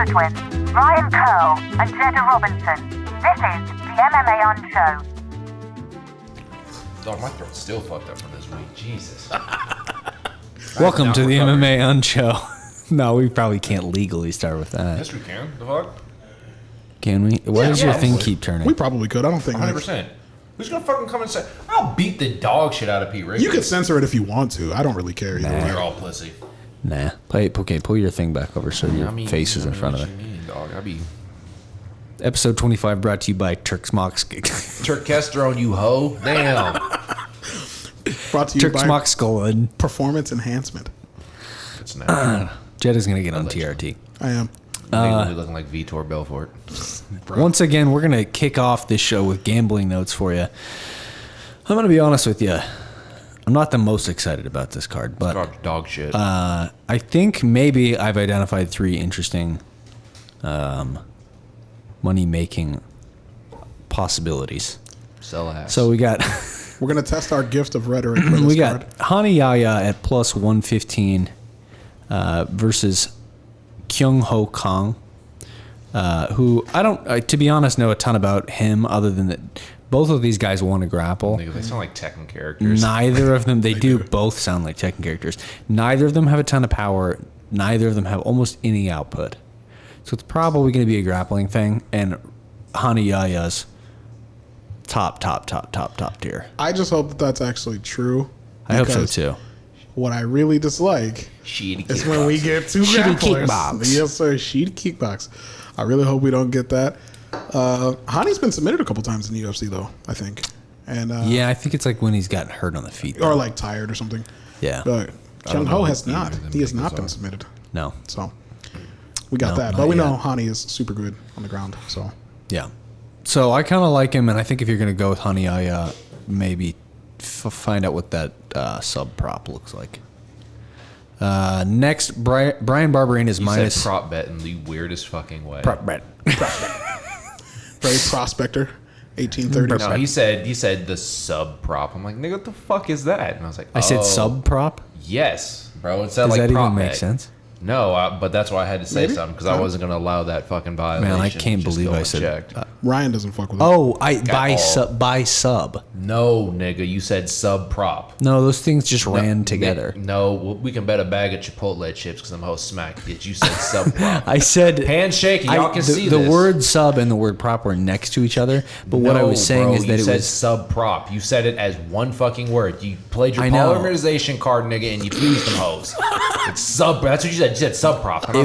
Goodwin, Ryan Curl, and Jeddah Robinson. This is the MMA On Show. Dog, my throat's still fucked up from this week. Jesus. Welcome to the MMA On Show. No, we probably can't legally start with that. Yes, we can. The fuck? Can we? Why does your thing keep turning? We probably could. I don't think 100%. Who's gonna fucking come and say, I'll beat the dog shit out of Pete Ricketts? You could censor it if you want to. I don't really care either way. You're all pussy. Nah. Pull your thing back over so your face is in front of it. Dog. Episode 25 brought to you by Turksmox. Turkesterone, you hoe. Damn. Brought to you by Turksmox Skull. Performance Enhancement. It's now. Jeddah's going to get on TRT. I am. Looking like Vitor Belfort. Once again, we're going to kick off this show with gambling notes for you. I'm going to be honest with you. I'm not the most excited about this card, but dog shit. I think maybe I've identified 3 interesting money-making possibilities. Sell ass. So we got... We're going to test our gift of rhetoric for this we got card. Hani Yaya at plus 115 versus Kyung Ho Kang, who I don't, to be honest, know a ton about him other than that both of these guys want to grapple. They sound like Tekken characters. Neither of them, they do both sound like Tekken characters. Neither of them have a ton of power. Neither of them have almost any output. So it's probably going to be a grappling thing, and Hani Yaya's top tier. I just hope that that's actually true. I hope so too. What I really dislike is when we get 2 grapplers. Kickbox. Yes, sir. Sheet kickbox. I really hope we don't get that. Hani's been submitted a couple times in the UFC, though, I think. And yeah, I think it's like when he's gotten hurt on the feet. Or like tired or something. Yeah. But Kyung Ho has not. He has not been submitted. No. So we got that. But we know Hani is super good on the ground. So yeah. So I kind of like him, and I think if you're going to go with Hani Yaya, maybe find out what that sub prop looks like. Next, Brian Barberina is minus... said prop bet in the weirdest fucking way. Prop bet. very prospector, 1830. No, he said the sub prop. I'm like, nigga, what the fuck is that? And I was like, I said sub prop? Yes, bro. It said Does like that prop even make bet. sense? No, but that's why I had to say something, because I wasn't going to allow that fucking violation. Man, I can't Just believe go I said unchecked. Ryan doesn't fuck with it. Oh, by sub. No, nigga, you said sub prop. No, those things just ran together. No, we can bet a bag of Chipotle chips because I'm whole smack. Yet you said sub prop. I said... Handshake, y'all can see the this. word sub and the word prop were next to each other, but what I was saying is that you it said was... sub prop. You said it as one fucking word. You played your I know. polymerization card, nigga, and you pleased them hoes. It's sub. That's what you said. You said sub prop. And I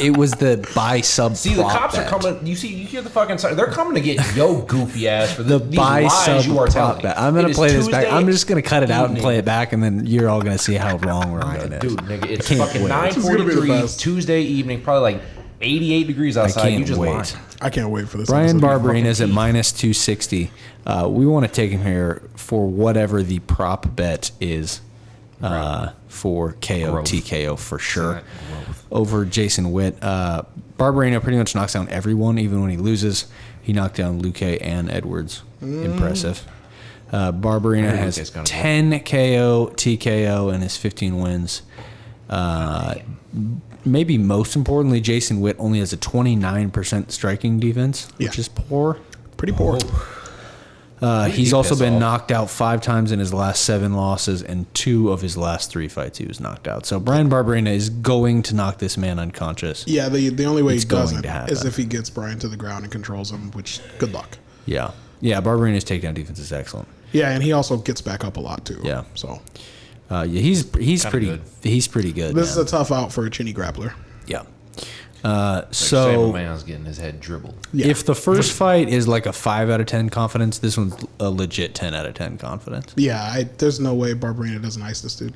It was the buy sub. See, the cops bet. are coming. You hear the fucking. They're coming to get yo goofy ass for The these buy lies sub you are prop telling. bet. I'm gonna play this back. Tuesday I'm just gonna cut it out and evening. play it back, and then you're all gonna see how wrong we're doing it. Dude, nigga, it's can't fucking wait. 9:43 Tuesday evening, probably like 88 degrees outside. can't You just wait. lied. I can't wait for this. Brian episode. Barberina is at minus 260. We want to take him here for whatever the prop bet is for KO, TKO for sure. Over Jason Witt. Barberina pretty much knocks down everyone, even when he loses. He knocked down Luque and Edwards. Impressive. Barberina has 10 KO, TKO, and his 15 wins. Maybe most importantly, Jason Witt only has a 29% striking defense, which is poor. Pretty poor. He's also been knocked out 5 times in his last 7 losses, and 2 of his last 3 fights he was knocked out. So Brian Barberina is going to knock this man unconscious. Yeah, the only way he doesn't to is if he gets Brian to the ground and controls him, which, good luck. Yeah. Yeah, Barberina's takedown defense is excellent. Yeah, and he also gets back up a lot, too. Yeah. So yeah, he's pretty good. He's pretty good. this is a tough out for a chinny grappler. Yeah. So man's getting his head dribbled. Yeah. If the first fight is like a 5 out of 10 confidence, this one's a legit 10 out of 10 confidence. Yeah, there's no way Barberina doesn't ice this dude.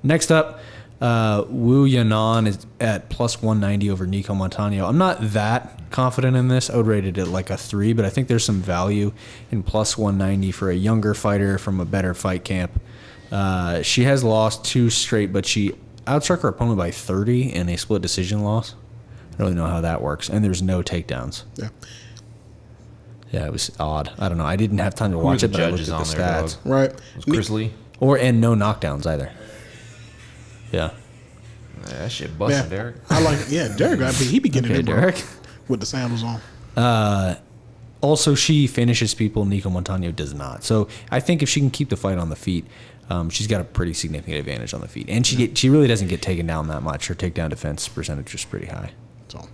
Next up, Wu Yanan is at plus 190 over Nico Montano. I'm not that confident in this. I would rate it at like a 3, but I think there's some value in plus 190 for a younger fighter from a better fight camp. She has lost 2 straight, but she outstruck her opponent by 30 in a split decision loss. I don't really know how that works. And there's no takedowns. Yeah. Yeah, it was odd. I don't know. I didn't have time to watch it, but I looked at the stats. Dog? Right. Was Chris Lee? And no knockdowns either. Yeah. That shit busting, Derek. I like it. Yeah, Derek, he be getting it, bro, Derek. with the sandals on. Also, she finishes people. Nico Montano does not. So I think if she can keep the fight on the feet, she's got a pretty significant advantage on the feet. And she really doesn't get taken down that much. Her takedown defense percentage is pretty high. So,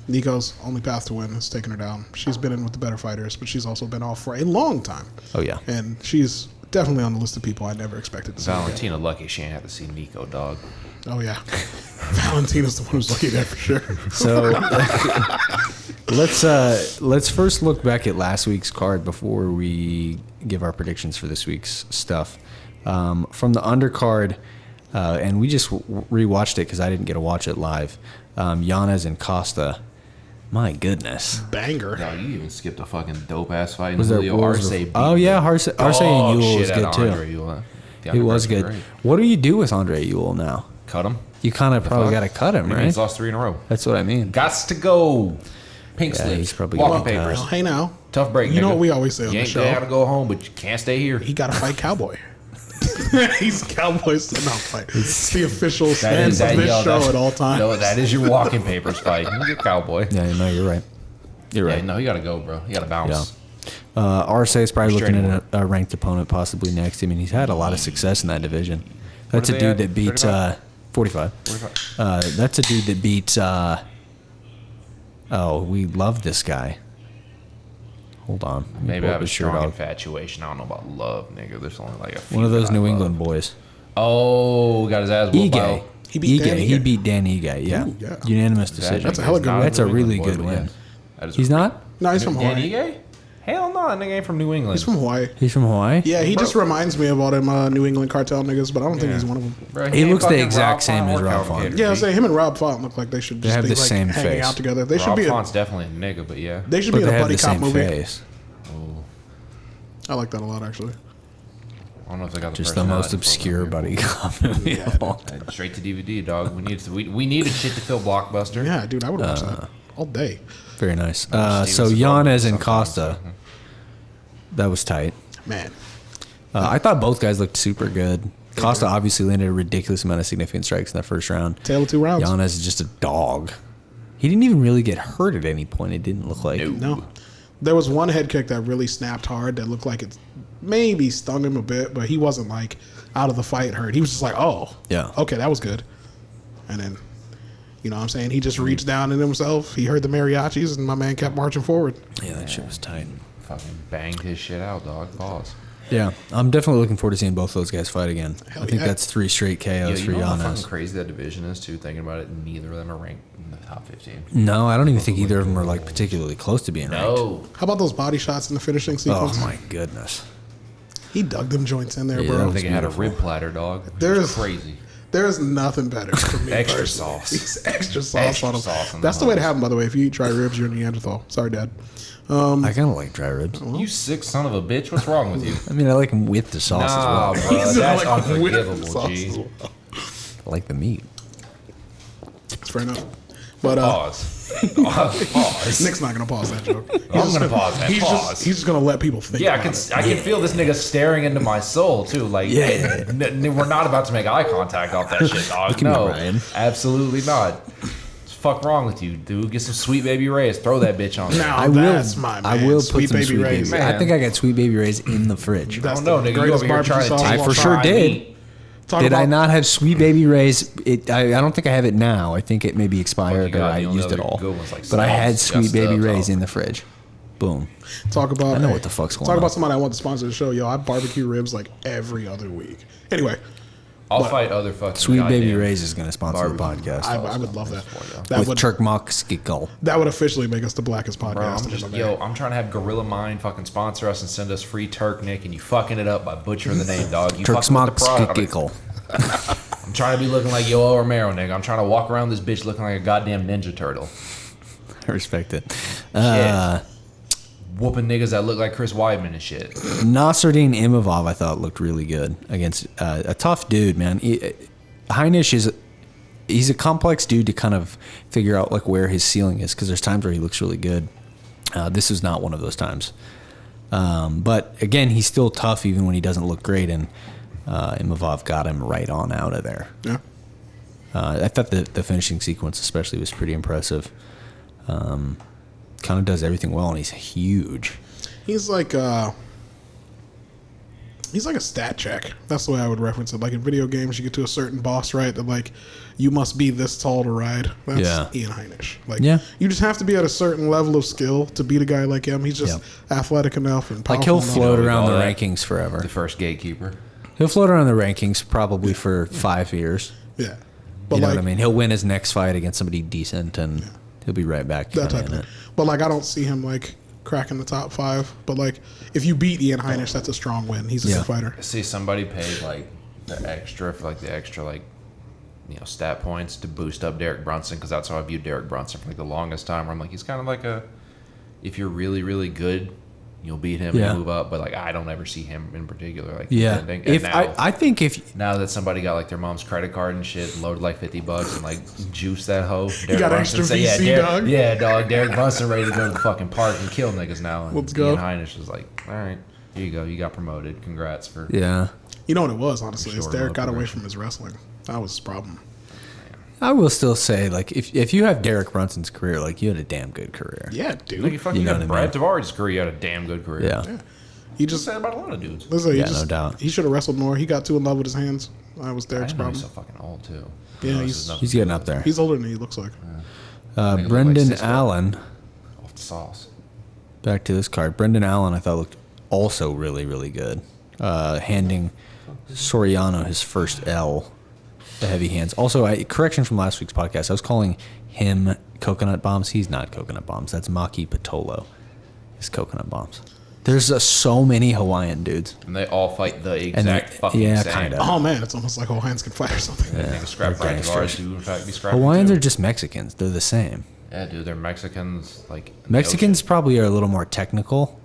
Nico's only path to win is taking her down. She's been in with the better fighters, but she's also been off for a long time. Oh, yeah. And she's definitely on the list of people I never expected to see. Valentina lucky she ain't have to see Nico, dog. Oh, yeah. Valentina's the one who's lucky there for sure. So let's first look back at last week's card before we give our predictions for this week's stuff. From the undercard, and we just rewatched it because I didn't get to watch it live. Yanez and Costa. My goodness. Banger. No, you even skipped a fucking dope ass fight. Was there Julio Arce beat Arce and Ewell was good too. He was good. Great. What do you do with Andre Ewell now? Cut him. You kind of probably got to cut him, right? He's lost 3 in a row. That's what I mean. Gots to go. Pink Yeah, slip. he's probably Walking gonna papers. Well, hey now. Tough break. You know nigga. what we always say on you the ain't show? gotta go home, but you can't stay here. He got to fight Cowboy. He's Cowboy's to not fight. It's the official stance of this show at all times. No, that is your walking papers fight. You're Cowboy. Yeah, no, you're right. You're right. Yeah, no, you gotta go, bro. You gotta bounce. Yeah. Arce is probably looking Restraining at a ranked opponent possibly next. I mean, he's had a lot of success in that division. That's What a are they dude at? that beat 45. 45. That's a dude that beat. We love this guy. Hold on. Let me Maybe pull I up have a his shirt strong off. infatuation. I don't know about love, nigga. There's only like a few One of those that I New love. England boys. Oh, got his ass whooped by. Ige. He beat Dan He Ige. beat Dan Ige. Yeah. Ooh, yeah. Unanimous decision. That's a hella good win. That's a really good win. He's not? No, he's from Dan Hawaii. Ige? Hell no, that nigga ain't from New England. He's from Hawaii. He's from Hawaii? Yeah, he just reminds me of all them New England cartel niggas, but I don't think he's one of them. Bro, He ain't looks the fucking exact Rob same Font as or Rob Calvin Font. Gators, Yeah, I B. was saying him and Rob Font look like they should just have be the like same hanging face. out together. They should Rob be. Font's definitely a nigga, but yeah. They should But be in they a have buddy the cop same movie. face. I like that a lot, actually. I don't know if they got the Just the most personality for it, obscure but buddy cop movie of all time. Straight to DVD, dog. We needed shit to fill Blockbuster. Yeah, dude, I would watch that all day. Very nice. Steven So Seagal Yanez and sometimes, Costa. That was tight. Man, I thought both guys looked super good. Costa obviously landed a ridiculous amount of significant strikes in that first round. tail of 2 rounds. Yanez is just a dog. He didn't even really get hurt at any point. It didn't look like. No. There was one head kick that really snapped hard that looked like it maybe stung him a bit, but he wasn't like out of the fight hurt. He was just like, oh, Yeah. okay, that was good. And then, you know what I'm saying? He just reached down in himself. He heard the mariachis, and my man kept marching forward. Yeah, that shit was tight. Fucking banged his shit out, dog. Pause. Yeah, I'm definitely looking forward to seeing both those guys fight again. Hell I think yeah. that's 3 straight KOs You for know how Yanez. fucking crazy that division is, too? Thinking about it, neither of them are ranked in the top 15. No, I don't even think either of them are like particularly close to being ranked. No. How about those body shots in the finishing Oh sequence? my goodness. He dug them joints in there, Yeah, bro. that I was think it had a beautiful. rib platter, dog. There's- Crazy. There's nothing better for me. Extra personally. sauce. It's extra sauce Extra on them. sauce on That's the the way to hummus. have them, by the way. If you eat dry ribs, you're a Neanderthal. Sorry, Dad. I kind of like dry ribs. You sick son of a bitch. What's wrong with you? I mean, I like them with the sauce Nah, as well. bro. He's That's like with the unforgivable, sauce G. as well. I like the meat. It's fair enough. But Pause. Pause. Nick's not gonna pause that joke. I'm gonna pause that. He's Pause. just gonna let people think. Yeah, about I can feel this nigga staring into my soul too. Like, Yeah. we're not about to make eye contact off that shit, dog. Look at me, No, Ryan. absolutely not. What's the fuck wrong with you, dude? Get some Sweet Baby Ray's. Throw that bitch on. Now I will. that's my man. I will put Sweet some Baby Sweet Ray's. Baby. I think I got Sweet Baby Ray's in the fridge. I That's don't know, the nigga. You greatest over here barbecue trying to sauce take of I all for time. sure fried did. meat. Talk Did I about- not have Sweet Baby Ray's? I don't think I have it now. I think it may be expired God, or I the only used it other all. good one's like But I had sauce, Sweet just Baby up, Ray's so. in the fridge. Boom. Talk about. I know what the fuck's going Talk on. about somebody I want to sponsor the show. Yo, I barbecue ribs like every other week. Anyway, I'll fight other fucking Sweet Baby goddamn Ray's is going to sponsor the barbecue. podcast. I would love that. That with would Turkmok Skikal. that would officially make us the blackest Bro, podcast. I'm just I'm trying to have Gorilla Mind fucking sponsor us and send us free Turk, Nick, and you fucking it up by butchering the name, dog. You fucking with Turksmok the product. Skikal. I'm trying to be looking like Yoel Romero, nigga. I'm trying to walk around this bitch looking like a goddamn Ninja Turtle. I respect it. Whooping niggas that look like Chris Weidman and shit. Nasruddin Imavov, I thought, looked really good against a tough dude, man. Heinisch he's a complex dude to kind of figure out like where his ceiling is because there's times where he looks really good. This is not one of those times. But again, he's still tough even when he doesn't look great, and Imavov got him right on out of there. Yeah. I thought the finishing sequence especially was pretty impressive. Kind of does everything well, and he's huge. He's like a stat check. That's the way I would reference it. Like in video games, you get to a certain boss, right? That like you must be this tall to ride. That's Ian Heinisch. Like you just have to be at a certain level of skill to beat a guy like him. He's just athletic enough and powerful. Like he'll enough. float around the rankings forever. The first gatekeeper. He'll float around the rankings probably for 5 years. Yeah, but you know like, what I mean? He'll win his next fight against somebody decent, and he'll be right back. That type of thing. But like, I don't see him like cracking the top 5. But like, if you beat Ian Heinisch, that's a strong win. He's a good fighter. See, somebody paid like the extra stat points to boost up Derek Brunson, because that's how I viewed Derek Brunson for like the longest time. Where I'm like, he's kind of like if you're really really good, you'll beat him and move up. But like, I don't ever see him in particular like contending. And I think now that somebody got like their mom's credit card and shit, loaded like $50 and like juiced that hoe. You got extra VC, dog. Yeah, dog. Derek Brunson ready to go to the fucking park and kill niggas now. And Let's go. Ian Heinisch is like, all right, here you go. You got promoted. Congrats for. You know what it was, honestly? Is Derek got away from his wrestling. That was his problem. I will still say, like, if you have Derek Brunson's career, like, you had a damn good career. Yeah, dude. Like, you fucking got Brad Tavares' career. You had a damn good career. Yeah. He just said about a lot of dudes. Listen, no doubt. He should have wrestled more. He got too in love with his hands. That was Derek's problem. He's so fucking old too. Yeah, he's getting up there. He's older than he looks like. Brendan Allen. Off the sauce. Back to this card. Brendan Allen, I thought looked also really, really good. Handing Soriano his first L. The heavy hands. Also, correction from last week's podcast. I was calling him Coconut Bombs. He's not Coconut Bombs. That's Maki Patolo. He's Coconut Bombs. There's so many Hawaiian dudes. And they all fight the exact fucking same. Kind of. Oh, man. It's almost like Hawaiians can fight or something. Yeah, scrap Brad Tavares do in fact be scrapping. Hawaiians too. are just Mexicans. They're the same. Yeah, dude. They're Mexicans. Like Mexicans probably are a little more technical.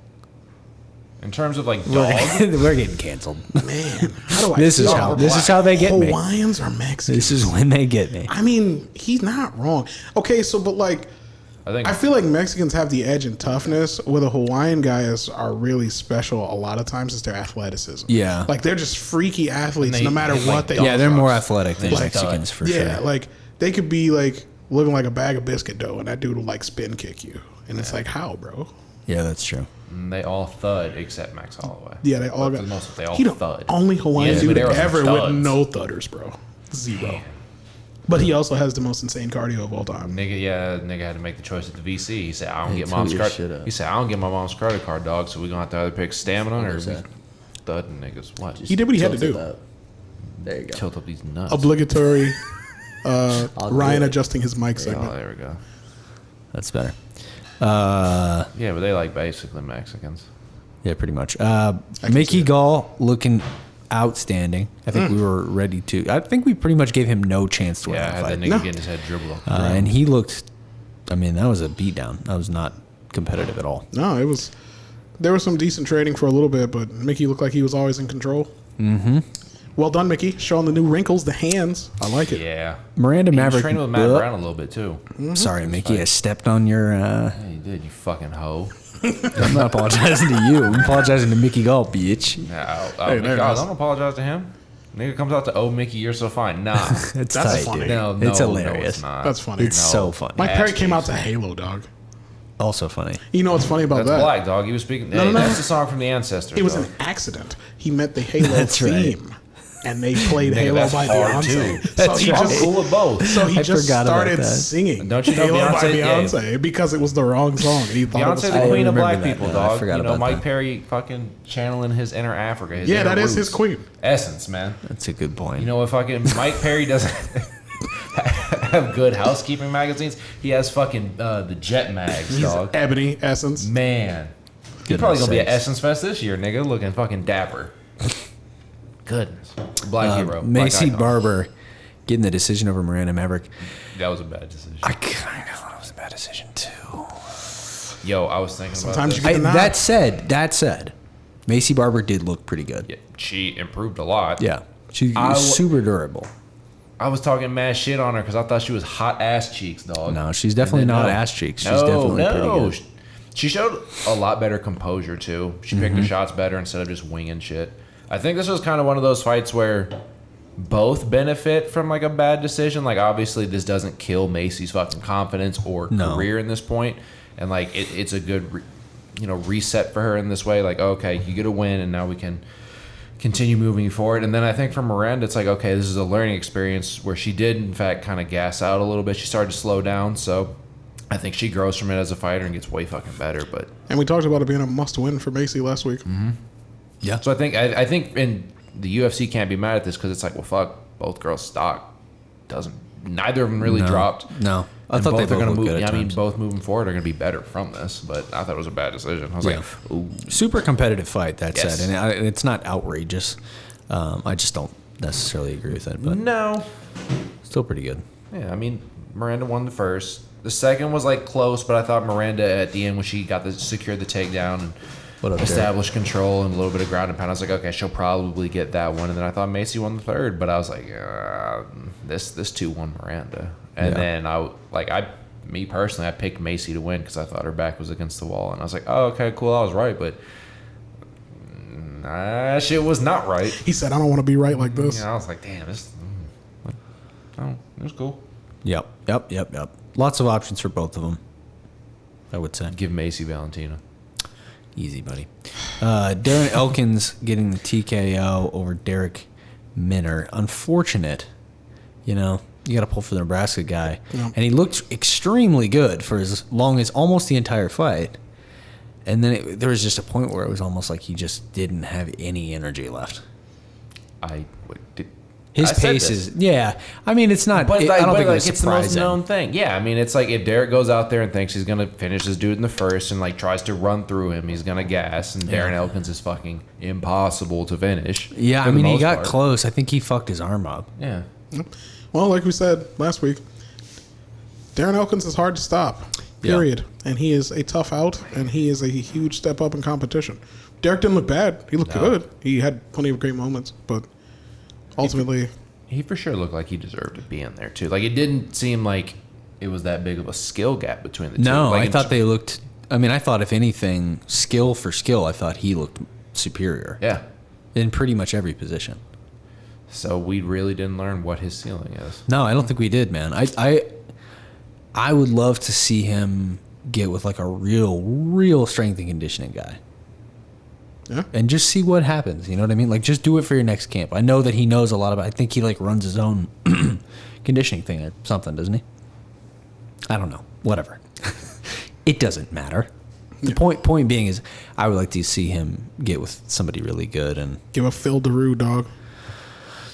In terms of like dog, we're getting canceled. Man, how do I This is how they get me. Hawaiians are Mexicans. This is when they get me. I mean, he's not wrong. Okay, so but like, I feel like Mexicans have the edge in toughness, where the Hawaiian guys are really special. A lot of times, it's their athleticism. Yeah, like they're just freaky athletes, no matter what they. Yeah, they're more athletic than Mexicans for sure. Yeah, like they could be like looking like a bag of biscuit dough, and that dude will like spin kick you, and it's like, how, bro? Yeah, that's true. And they all thud except Max Holloway. Yeah, they all got. For the most, they all thud. Only Hawaiian dude ever studs. with no thudders, bro. Zero. Damn. But he also has the most insane cardio of all time. Nigga had to make the choice at the VC. He said, "I don't get mom's credit." He said, "I don't get my mom's credit card, dog. So we're gonna have to either pick stamina or thudding niggas." What? He did what he had to do. There you go. Tilt up these nuts. Obligatory. Ryan adjusting his mic segment. Oh, there we go. That's better. Yeah, but they like basically Mexicans. Yeah, pretty much. Mickey Gall looking outstanding. I think we were ready to. I think we pretty much gave him no chance to win that fight. Yeah, had that nigga getting his head dribbled off the ground. And he looked. I mean, that was a beatdown. That was not competitive at all. No, it was. There was some decent trading for a little bit, but Mickey looked like he was always in control. Mm-hmm. Well done, Mickey. Showing the new wrinkles, the hands. I like it. Yeah. Miranda Maverick. He training with Matt Brown a little bit too. Sorry, Mickey. I stepped on your. Yeah, you did, you fucking hoe. I'm not apologizing to you. I'm apologizing to Mickey Gall, bitch. Don't apologize to him. Nigga comes out to, "Oh, Mickey, you're so fine." Nah. That's tight, funny. dude. No, it's hilarious. No, it's not. That's funny. It's so funny. Mike Perry came out to Halo, dog. Also funny. You know what's funny about That's that? Black, dog. He was speaking. No. That's the song from the Ancestors. It was dog. an accident. He met the Halo That's theme. Right. And they played Halo that's by hard, Beyonce. too. So he I'm just cool with both. So he just forgot about started that. singing Don't you know Halo by Beyonce- Beyonce because it was the wrong song. And he thought Beyonce, it the was queen of remember black that, people, yeah, I dog. forgot You know, about Mike that. Perry fucking channeling his inner Africa. His Yeah, inner that is roots. his queen. Essence, man. That's a good point. You know what fucking Mike Perry doesn't have good housekeeping magazines? He has fucking the Jet Mags, He's dog. Ebony Essence. Man. He's Goodness probably going to be at sakes. Essence Fest this year, nigga, looking fucking dapper. Goodness. Black hero. Macy Black icon. Barber getting the decision over Miranda Maverick. That was a bad decision. I kind of thought it was a bad decision too. Yo, I was thinking Sometimes about you this. get the nod. That said, Macy Barber did look pretty good. Yeah, she improved a lot. Yeah, she was super durable. I was talking mad shit on her because I thought she was hot ass cheeks, dog. No, she's definitely not ass cheeks. She's definitely pretty good. She showed a lot better composure too. She picked her shots better instead of just winging shit. I think this was kind of one of those fights where both benefit from like a bad decision. Like obviously this doesn't kill Macy's fucking confidence or career in this point, and like it's a good reset for her in this way. Like, okay, you get a win and now we can continue moving forward. And then I think for Miranda, it's like, okay, this is a learning experience where she did in fact kind of gas out a little bit. She started to slow down, so I think she grows from it as a fighter and gets way fucking better. And we talked about it being a must-win for Macy last week. Mm-hmm. Yeah. So I think in the UFC can't be mad at this because it's like, well, fuck, both girls' stock neither of them really dropped. No. I thought they were going to move. Yeah, I mean, both moving forward are going to be better from this, but I thought it was a bad decision. I was like, ooh. Super competitive fight, that said. And it's not outrageous. I just don't necessarily agree with it. But no. Still pretty good. Yeah, I mean, Miranda won the first. The second was like close, but I thought Miranda at the end when she secured the takedown and established control and a little bit of ground and pound, I was like, okay, she'll probably get that one. And then I thought Macy won the third, but I was like, this 2-1 Miranda. And then me personally, I picked Macy to win because I thought her back was against the wall. And I was like, oh, okay, cool, I was right, but shit was not right. He said, I don't want to be right like this. Yeah, I was like, damn, it was cool. Yep. Lots of options for both of them, I would say. Give Macy Valentina. Easy, buddy. Darren Elkins getting the TKO over Derek Minner. Unfortunate. You got to pull for the Nebraska guy. Yeah. And he looked extremely good for as long as almost the entire fight. And then there was just a point where it was almost like he just didn't have any energy left. His pace is, I mean, it's not. But I don't think it's the most known thing. Yeah, I mean, it's like if Derek goes out there and thinks he's gonna finish this dude in the first and like tries to run through him, he's gonna gas. And Darren Elkins is fucking impossible to finish. Yeah, I mean, he got close. I think he fucked his arm up. Yeah. Well, like we said last week, Darren Elkins is hard to stop. Period. Yeah. And he is a tough out, and he is a huge step up in competition. Derek didn't look bad. He looked good. He had plenty of great moments, but. Ultimately, he for sure looked like he deserved to be in there too. Like it didn't seem like it was that big of a skill gap between the two. No, like, I thought they looked. I mean, I thought if anything, skill for skill, I thought he looked superior. Yeah, in pretty much every position. So we really didn't learn what his ceiling is. No, I don't think we did, man. I would love to see him get with like a real strength and conditioning guy. Yeah. And just see what happens. You know what I mean? Like, just do it for your next camp. I know that he knows a lot about. I think he like runs his own conditioning thing or something, doesn't he? I don't know. Whatever. It doesn't matter. The point being is, I would like to see him get with somebody really good and give a Phil Daru, dog.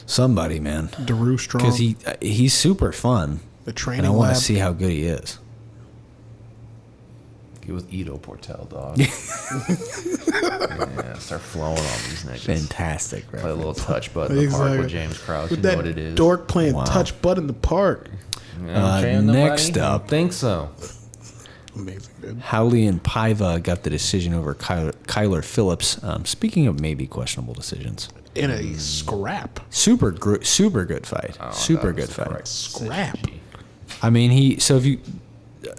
Somebody, man. Daru strong because he's super fun. The training. And I want to see how good he is. Get with Ito Portel, dog. Start flowing on these niggas. Fantastic, bro. Play a little touch butt in the park with James Krause. With you know what it is. Dork playing touch butt in the park. Next up. I think so. Amazing, dude. Howley and Paiva got the decision over Kyler Phillips. Speaking of maybe questionable decisions. In a scrap. Super good fight. Super good fight. Scrap. I mean,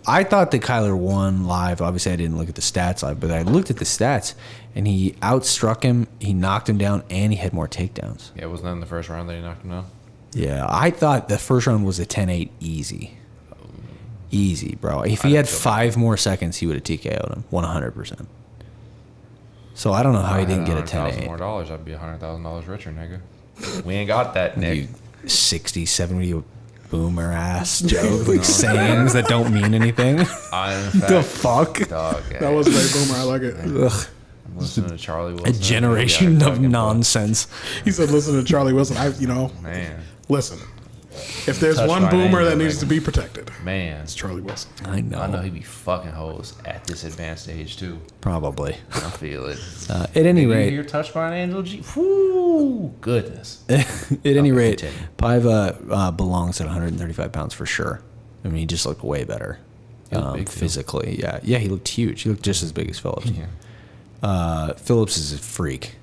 I thought that Kyler won live. Obviously, I didn't look at the stats live, but I looked at the stats, and he outstruck him. He knocked him down, and he had more takedowns. Yeah, wasn't that in the first round that he knocked him down? Yeah, I thought the first round was a 10-8 easy. Easy, bro. If he had 5 more seconds, he would have TKO'd him 100%. So I don't know how he didn't get a 10-8. More dollars, I'd be $100,000 richer, nigga. We ain't got that, Nick. You 60, 70 boomer ass joke, like sayings that don't mean anything. The fuck? Dog, that was very boomer. I like it. Ugh. I'm listening to Charlie Wilson. A generation of nonsense. He said, "Listen to Charlie Wilson." Man. Listen. If there's one boomer that needs to be protected, man, it's Charlie Wilson. I know he'd be fucking hoes at this advanced age too. Probably. I feel it. At any rate, you're touched by an angel. Whoo, goodness. At any rate, Paiva belongs at 135 pounds for sure. I mean, he just looked way better physically. Too. Yeah, he looked huge. He looked just as big as Phillips. Yeah. Phillips is a freak.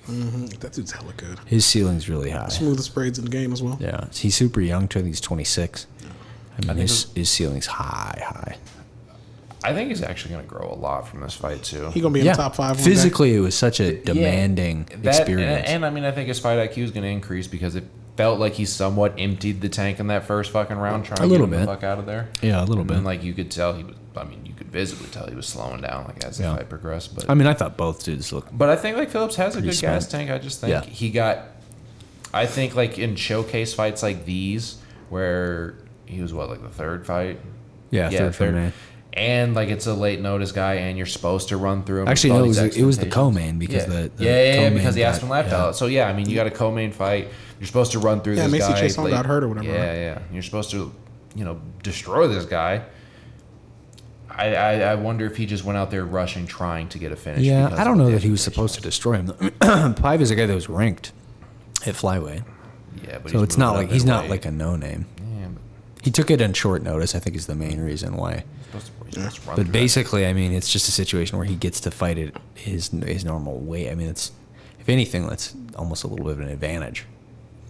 Mm-hmm. That dude's hella good. His ceiling's really high. Smoothest braids in the game as well. Yeah, he's super young too. I think he's 26. Yeah. I mean, his ceiling's high. I think he's actually going to grow a lot from this fight too. He's going to be in the top 5. Physically, it was such a demanding experience. And I mean, I think his fight IQ is going to increase because felt like he somewhat emptied the tank in that first fucking round, trying to get the fuck out of there. Yeah, a little bit. And like you could tell he was. I mean, you could visibly tell he was slowing down like as the fight progressed. But I mean, I thought both dudes looked. But I think like Phillips has a good gas tank. I just think he got. I think like in showcase fights like these, where he was like the third fight. Yeah, third. And like it's a late notice guy, and you're supposed to run through him. Actually, no, it was the co-main because because the Aspen left out. So yeah, I mean, you got a co-main fight. You're supposed to run through this Macy guy. Chase got hurt or whatever. Yeah. You're supposed to, destroy this guy. I wonder if he just went out there rushing, trying to get a finish. Yeah, I don't know that he was supposed to destroy him. Pive is a guy that was ranked at flyweight. Yeah, but so it's not like he's not like a no-name. Yeah, he took it on short notice. I think is the main reason why. But basically, I mean, it's just a situation where he gets to fight at his normal weight. I mean, it's if anything, that's almost a little bit of an advantage.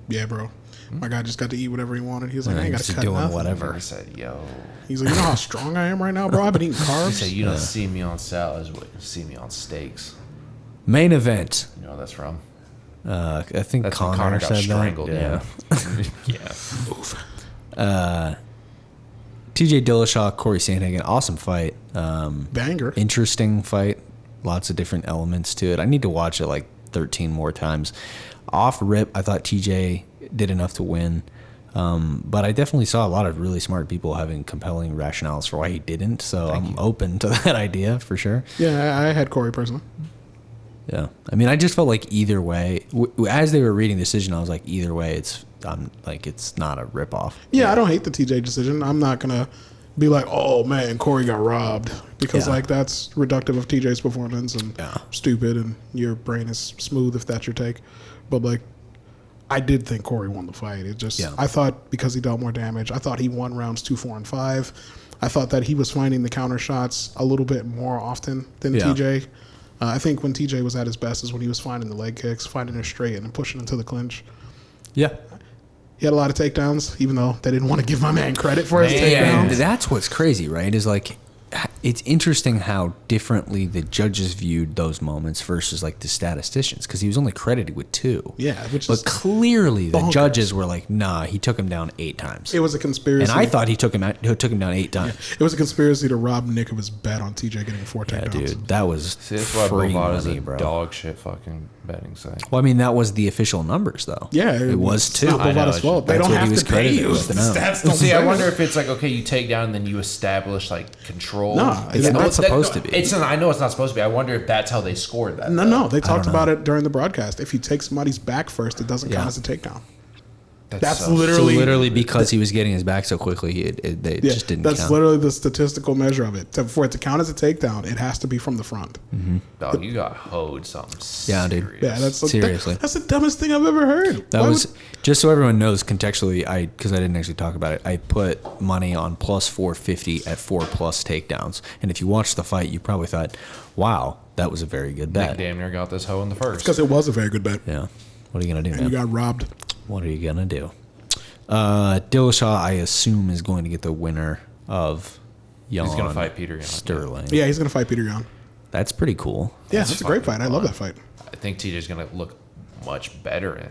Yeah, bro. My guy just got to eat whatever he wanted. He was like, I ain't got to cut doing nothing. whatever. He said, "Yo." He's like, you know how strong I am right now, bro? I've been eating carbs. He said, "You don't see me on salads, but you see me on steaks." Main event. You know where that's from? I think That's Connor got said strangled. that. Yeah. TJ Dillashaw, Corey Sandhagen, awesome fight. Banger. Interesting fight. Lots of different elements to it. I need to watch it like 13 more times. Off rip, I thought TJ did enough to win. But I definitely saw a lot of really smart people having compelling rationales for why he didn't. So I'm open to that idea for sure. Yeah, I had Corey personally. Yeah. I mean, I just felt like either way, as they were reading the decision, I was like, either way, it's not a ripoff. Yeah, I don't hate the TJ decision. I'm not going to be like, oh, man, Corey got robbed. Because, that's reductive of TJ's performance and stupid, and your brain is smooth if that's your take. But, I did think Corey won the fight. It just, I thought because he dealt more damage, I thought he won rounds 2, 4, and 5. I thought that he was finding the counter shots a little bit more often than TJ. I think when TJ was at his best is when he was finding the leg kicks, finding it straight, and pushing into the clinch. Yeah. He had a lot of takedowns, even though they didn't want to give my man credit for his takedowns. That's what's crazy, right? Is like, it's interesting how differently the judges viewed those moments versus like the statisticians, because he was only credited with 2. Yeah, but clearly the judges were like, nah, he took him down 8 times. It was a conspiracy, and I thought he took him down 8 times. Yeah. It was a conspiracy to rob Nick of his bet on TJ getting 4 takedowns. Yeah, dude, that was that's why free Bovada's money, a bro. dog shit fucking betting site. Well, I mean, that was the official numbers, though. Yeah, it was 2. It's not Bovada's fault. They don't have to pay you. See, I wonder if it's like, okay, you take down and then you establish like control. No, it's not supposed to be. I know it's not supposed to be. I wonder if that's how they scored that. No, they talked about it during the broadcast. If you take somebody's back first, it doesn't count as a takedown. That's literally because he was getting his back so quickly, they just didn't count. That's literally the statistical measure of it. For it to count as a takedown, it has to be from the front. Mm-hmm. Dog, you got hoed something serious. Yeah, dude. Yeah, seriously. That's the dumbest thing I've ever heard. Just so everyone knows contextually, because I didn't actually talk about it, I put money on plus 450 at 4+ takedowns. And if you watched the fight, you probably thought, wow, that was a very good bet. Nick damn near got this hoe in the first. Because it was a very good bet. Yeah. What are you going to do, man? You got robbed. What are you going to do? Dillashaw, I assume, is going to get the winner of Jan. He's going to fight Peter Yan. Sterling. Yeah, he's going to fight Peter Yan. That's pretty cool. Yeah, that's a great fight. I love that fight. I think TJ's going to look much better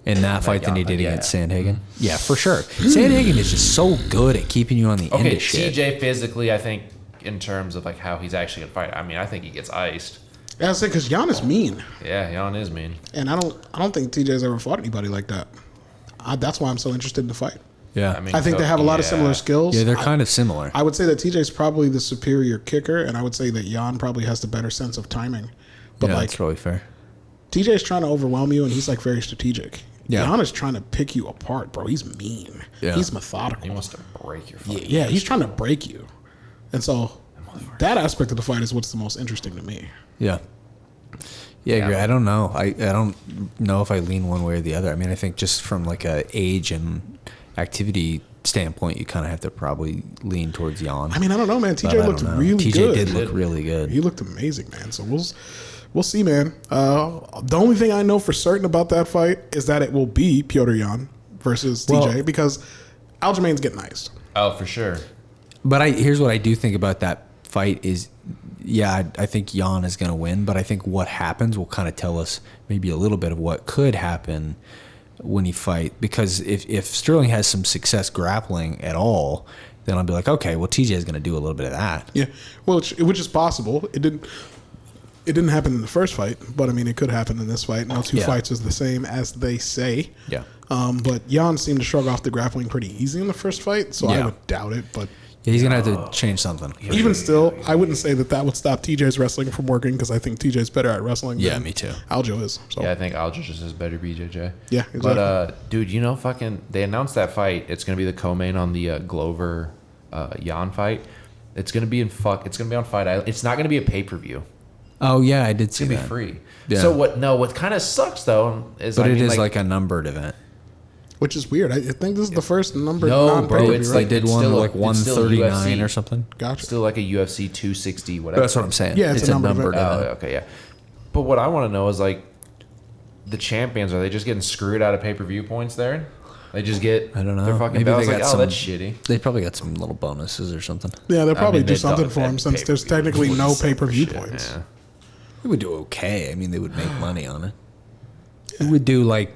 in that fight than he did against Sandhagen. Yeah, for sure. Sandhagen is just so good at keeping you on the end of shit. TJ physically, I think, in terms of like how he's actually going to fight, I mean, I think he gets iced. Yeah, I say because Jan is mean. Yeah, Jan is mean. And I don't think TJ's ever fought anybody like that. That's why I'm so interested in the fight. Yeah, I think they have a lot of similar skills. Yeah, they're kind of similar. I would say that TJ's probably the superior kicker, and I would say that Jan probably has the better sense of timing. But that's probably fair. TJ's trying to overwhelm you, and he's like very strategic. Yeah. Jan is trying to pick you apart, bro. He's mean. Yeah. He's methodical. He wants to break your fight. Yeah, he's trying to break you. And so that aspect of the fight is what's the most interesting to me. Yeah. Yeah, I agree. I don't know. I don't know if I lean one way or the other. I mean, I think just from like a age and activity standpoint, you kind of have to probably lean towards Jan. I mean, I don't know, man. TJ looked really good. TJ did look really good. He looked amazing, man. So we'll see, man. The only thing I know for certain about that fight is that it will be Petr Yan versus TJ because Aljamain's getting iced. Oh, for sure. But here's what I do think about that fight is, I think Jan is going to win, but I think what happens will kind of tell us maybe a little bit of what could happen when he fight, because if Sterling has some success grappling at all, then I'll be like, okay, well, TJ is going to do a little bit of that. Yeah, well, which is possible. It didn't happen in the first fight, but I mean, it could happen in this fight. No two fights is the same, as they say. Yeah. But Jan seemed to shrug off the grappling pretty easy in the first fight, so I would doubt it. But yeah, he's gonna have to change something. Even still, I wouldn't say that would stop TJ's wrestling from working, because I think TJ's better at wrestling. Yeah, me too. Aljo is. So. Yeah, I think Aljo just is better BJJ. Yeah, exactly. But dude, you know, they announced that fight. It's gonna be the co-main on the Glover Jan fight. It's gonna be on Fight Island. It's not gonna be a pay-per-view. Oh yeah, I did see that. It's gonna be free. Yeah. So what kind of sucks though is, but it is like a numbered event. Which is weird. I think this is the first numbered no, bro. It's right? like did one like 139 or something. Gotcha. Still like a UFC 260 whatever. That's what I'm saying. Yeah, it's a numbered event. Okay, yeah. But what I want to know is, like, the champions, are they just getting screwed out of pay-per-view points there? They just get, I don't know. Their fucking Maybe belts they like, got some, that's shitty. They probably got some little bonuses or something. Yeah, they'll probably do they'd something done for them, since there's pay-per-view technically no points. pay-per-view Shit, points. Yeah. We would do okay. I mean, they would make money on it. We would do like,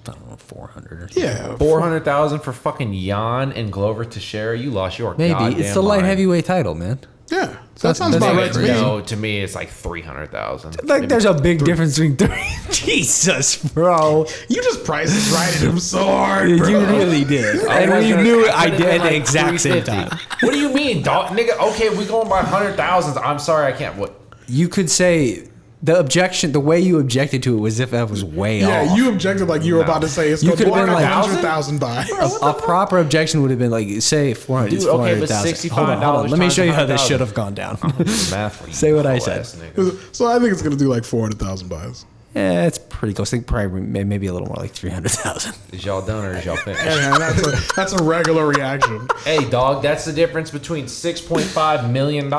I don't know, 400 or something. Yeah. 400,000 for fucking Jan and Glover Teixeira. You lost your Maybe. goddamn It's the light mind. heavyweight title, man. Yeah. So that sounds about right to me. No, to me it's like 300,000. Like, there's a big difference between three. Jesus, bro. You just prices righted him so hard, bro. You really did. And you knew it. I did at the exact same time. What do you mean, dog? Nigga, okay, we going by 100,000s. I'm sorry, I can't. What? You could say the way you objected to it was if that was way off. Yeah, you objected like you were about to say it's going to be like 100,000 buys. A proper objection would have been like, say 400. Dude, it's okay, but 400,000. $65 Hold on. Let me times show you how this 100,000. should have gone down. Math. Say what I said. So I think it's going to do like 400,000 buys. Yeah, it's pretty close. I think probably maybe a little more like 300,000. Is y'all done or is y'all finished? Yeah, that's a regular reaction. Hey, dog, that's the difference between $6.5 million.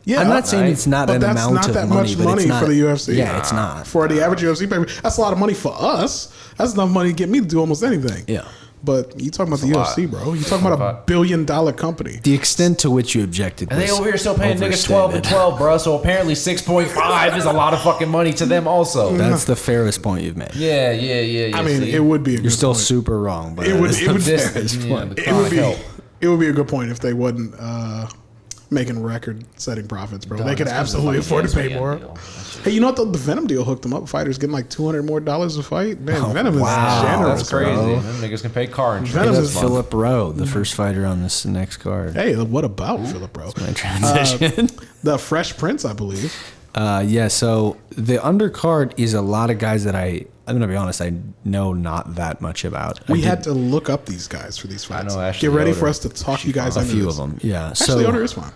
Yeah, I'm not saying it's not but an that's amount not of that money, much but money it's not, for the UFC. Yeah, it's not. For the average UFC pay, that's a lot of money for us. That's enough money to get me to do almost anything. Yeah. But you talking about the UFC, bro? You talking about $1 billion company? The extent to which you objected And was they over here still paying niggas 12 and 12, bro. So apparently 6.5 is a lot of fucking money to them also. That's the fairest point you've made. Yeah. I mean, it would be. You're still super wrong, but It would. it It would be a good point if they wasn't making record-setting profits, bro. They could absolutely afford to pay more. Hey, you know what? The Venom deal hooked them up. Fighters getting like $200 more a fight. Man, Venom is generous. That's crazy. Bro. Them niggas can pay car insurance. Venom is Philip Rowe, the first fighter on this next card. Hey, what about Philip Rowe? My transition. The Fresh Prince, I believe. Yeah, so the undercard is a lot of guys that I'm going to be honest, I know not that much about. We had to look up these guys for these fights. I know Ashley Get ready Yoder. for us to talk you guys a into few this. of them. Yeah. Ashley Yoder is fine.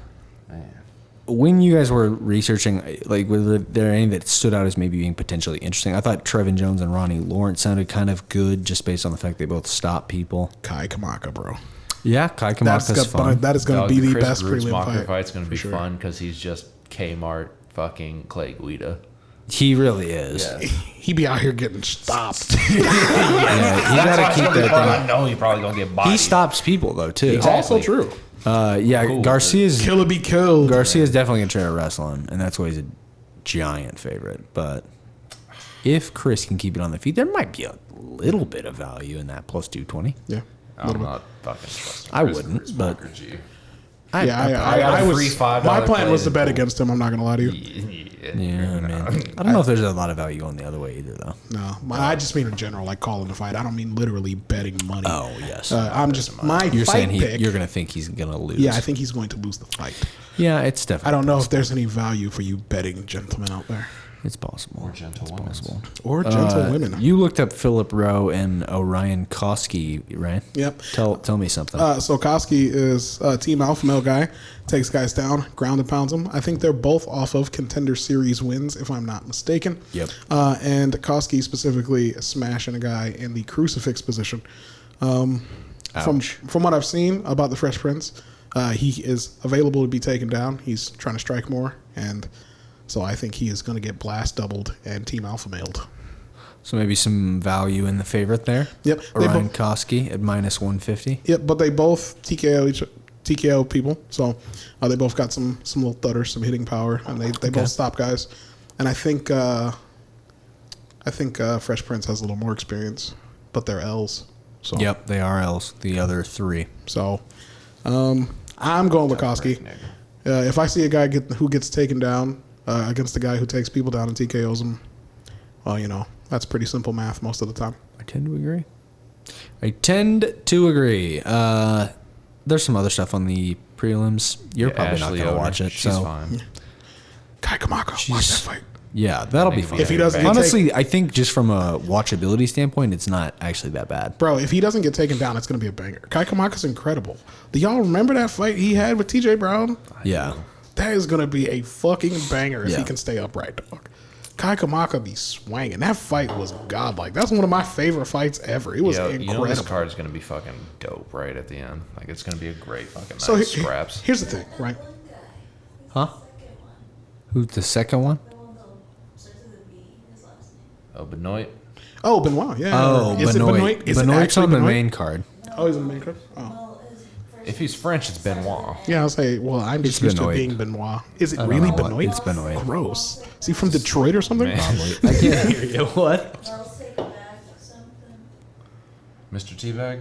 When you guys were researching, like, were there any that stood out as maybe being potentially interesting? I thought Trevin Jones and Ronnie Lawrence sounded kind of good just based on the fact they both stop people. Kai Kamaka, bro. Yeah, Kai Kamaka's fun. That is going to be the best prelim fight. Fight's going to be sure. fun because he's just Kmart fucking Clay Guida. He really is. Yeah. He be out here getting stopped. Yeah, you got to keep that I thing. know he's probably going to get bodied. He stops people, though, too. Exactly. Also true. Yeah, Cool. Garcia's Kill or be killed. Garcia's definitely going to try to wrestle him, and that's why he's a giant favorite. But if Chris can keep it on the feet, there might be a little bit of value in that plus 220. Yeah. I'm not fucking trusting I Chris wouldn't, but G. I was. free $5 My plan play was to in bet pool. against him. I'm not going to lie to you. yeah, man. I don't know if there's a lot of value going the other way either, though. No, I just mean in general, like calling the fight. I don't mean literally betting money. Oh, yes. I'm just my You're fight saying pick. you're going to think he's going to lose. Yeah, I think he's going to lose the fight. Yeah, it's definitely. I don't know if there's any value for you betting gentlemen out there It's possible. Or gentle women. or gentle women. You looked up Philip Rowe and Orion Koski, right? Yep. Tell me something. So Koski is a team alpha male guy, takes guys down, ground and pounds them. I think they're both off of Contender Series wins, if I'm not mistaken. Yep. And Koski specifically smashing a guy in the crucifix position. From what I've seen about the Fresh Prince, he is available to be taken down. He's trying to strike more, and so I think he is going to get blast doubled and team alpha mailed. So maybe some value in the favorite there. Yep. Orion Koski at minus 150. Yep, but they both TKO people, so they both got some little thudders, some hitting power, and they both stop guys. And I think I think Fresh Prince has a little more experience, but they're L's. So. Yep, they are L's. The other 3. So, I'm going Lukoski. If I see a guy who gets taken down against a guy who takes people down and TKOs them, well, that's pretty simple math most of the time. I tend to agree. There's some other stuff on the prelims. You're probably not going to watch it. She's fine. Kai Kamaka, watch that fight. Yeah, that'll be fun. If he doesn't honestly, I think just from a watchability standpoint, it's not actually that bad. Bro, if he doesn't get taken down, it's going to be a banger. Kai Kamaka's incredible. Do y'all remember that fight he had with TJ Brown? Yeah. That is going to be a fucking banger if he can stay upright, dog. Kai Kamaka be swanging. That fight was godlike. That's one of my favorite fights ever. It was incredible. This card is going to be fucking dope right at the end. Like, it's going to be a great fucking so nice scraps. Here's the thing, right? Huh? Who's the second one? Oh, Benoit? Oh, Benoit, yeah. Oh, is Benoit. It Is Benoit's it on the Benoit? main card. Oh, he's on the main card? Oh. If he's French, it's Benoit. Yeah, I'll say, well, I'm just used to being Benoit. Is it really Benoit? It's Benoit. Gross. Is he from Detroit or something? I can't hear you. What? Mr. Teabag?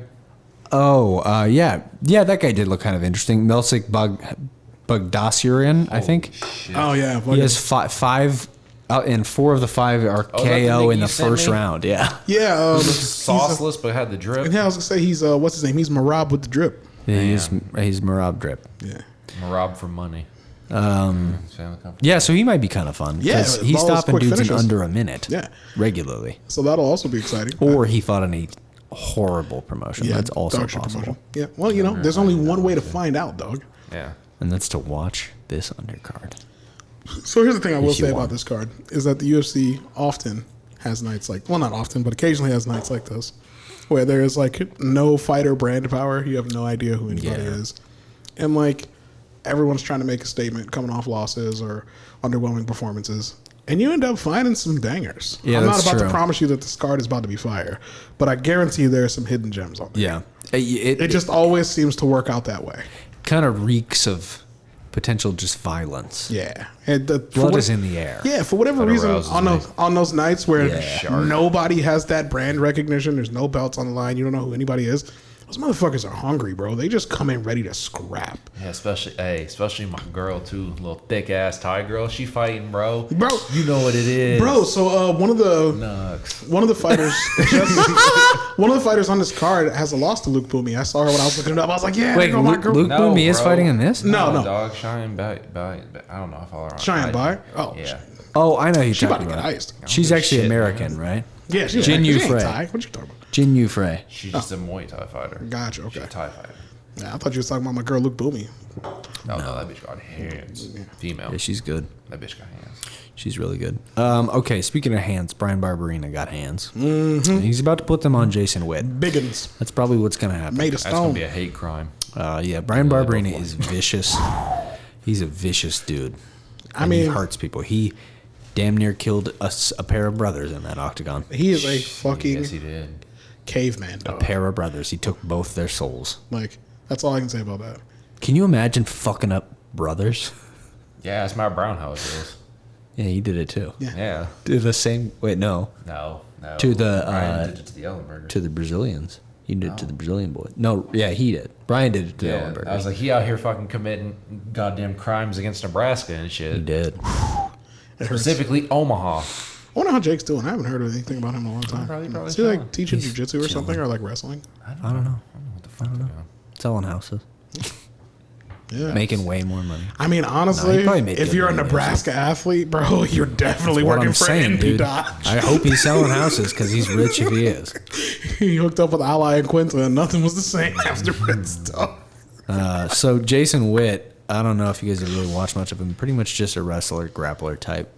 Oh, yeah. Yeah, that guy did look kind of interesting. Melsik Bagdasarian, I think. Shit. Oh, yeah. He has five, and 4 of the 5 are KO in the first round. Yeah. Yeah. Sauceless, but had the drip. Yeah, I was going to say, he's, what's his name? He's Marab with the drip. Yeah, he's Marab Drip. Yeah. Marab for money. Yeah, so he might be kind of fun. Yeah, he's stopping dudes in under a minute. Yeah. Regularly. So that'll also be exciting. Or he fought in a horrible promotion. That's also possible. Promotion. Yeah. Well, there's only one way to find out, dog. Yeah. And that's to watch this undercard. So here's the thing I will say about this card is that the UFC often has nights like, well, not often, but occasionally has nights like this, where there is like no fighter brand power. You have no idea who anybody is. And like everyone's trying to make a statement coming off losses or underwhelming performances. And you end up finding some bangers. Yeah, I'm not about true. to promise you that this card is about to be fire, but I guarantee there are some hidden gems on there. Yeah. It just always seems to work out that way. Kind of reeks of potential just violence. Yeah. And Blood is in the air. Yeah, for whatever reason, on those nights where Yeah. nobody has that brand recognition, there's no belts on the line, you don't know who anybody is. Those motherfuckers are hungry, bro. They just come in ready to scrap. Yeah, especially my girl too, little thick ass Thai girl. She fighting, bro. Bro, you know what it is, bro. So one of the fighters on this card has a loss to Luke Boomy. I saw her when I was looking it up. I was like, yeah, wait, my girl. Luke Boomy is fighting in this? No. Dog, Cheyenne by I don't know if I'll Cheyenne by? Oh, yeah. Oh, I know who you're she about talking to get about. iced. She's actually American, right? Yeah, she's Jin Yu she ain't Frey. Thai. What you talking about? Jin Yu Frey. She's just a Muay Thai fighter. Gotcha. She's Okay. a Thai fighter. Yeah, I thought you was talking about my girl Luke Boomy. No, that bitch got hands. Female. Yeah, she's good. That bitch got hands. She's really good. Okay, speaking of hands, Brian Barberina got hands. Mm-hmm. He's about to put them on Jason Witt. Biggins. That's probably what's going to happen. Made of That's stone. gonna be a hate crime. Yeah, Brian Barberina is vicious. He's a vicious dude. And he hurts people. He damn near killed a pair of brothers in that octagon. He is a fucking Yes, he did. caveman. Dog. A pair of brothers. He took both their souls. Like, that's all I can say about that. Can you imagine fucking up brothers? Yeah, that's my brown house is. Yeah, he did it too. Yeah. Did the same. Wait, no. No. To the Brian did it to the Ellenberger. to the Brazilians. He did it to the Brazilian boy. No, yeah, he did. Brian did it to the Ellenberger. I was like, he out here fucking committing goddamn crimes against Nebraska and shit. He did. Specifically Omaha. I wonder how Jake's doing. I haven't heard anything about him in a long time. Probably Is he like teaching jiu-jitsu or something, or like wrestling? I don't know. What the fuck? Selling houses. Yeah. Making way more money. I mean, honestly, probably made if good you're a money, Nebraska athlete, bro, you're definitely What working I'm for saying, NP dude. Dodge. I hope he's selling houses because he's rich if he is. He hooked up with Ally and Quinta, and nothing was the same afterwards. So Jason Witt, I don't know if you guys have really watched much of him. Pretty much just a wrestler, grappler type.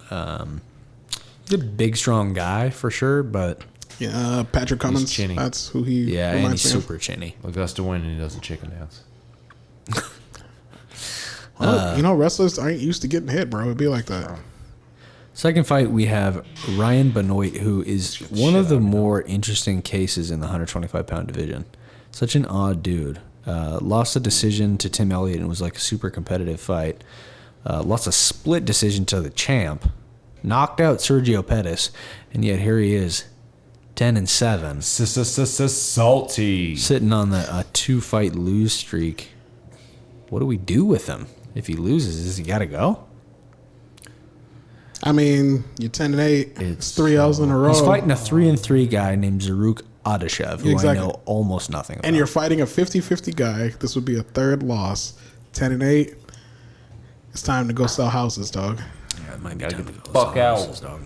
He's a big, strong guy for sure, but Yeah, Patrick Cummins. chinny. That's who he. yeah, and reminds he's me of. super chinny. Augusta win and he does a chicken dance. Well, wrestlers aren't used to getting hit, bro. It'd be like that. Second fight, we have Ryan Benoit, who is one of the more interesting cases in the 125-pound division. Such an odd dude. Lost a decision to Tim Elliott and was like a super competitive fight. Lost a split decision to the champ knocked out Sergio Pettis, and yet here he is, 10-7, Salty. sitting on a 2-fight lose streak. What do we do with him if he loses? Does he got to go? I mean, you're 10-8. It's 3 L's in a row. He's fighting a 3-3 guy named Zaruk Adashev, who I know almost nothing about. And you're fighting a 50-50 guy. This would be a third loss. 10-8. It's time to go sell houses, dog. Yeah, it might be time to go fuck sell out. houses, dog.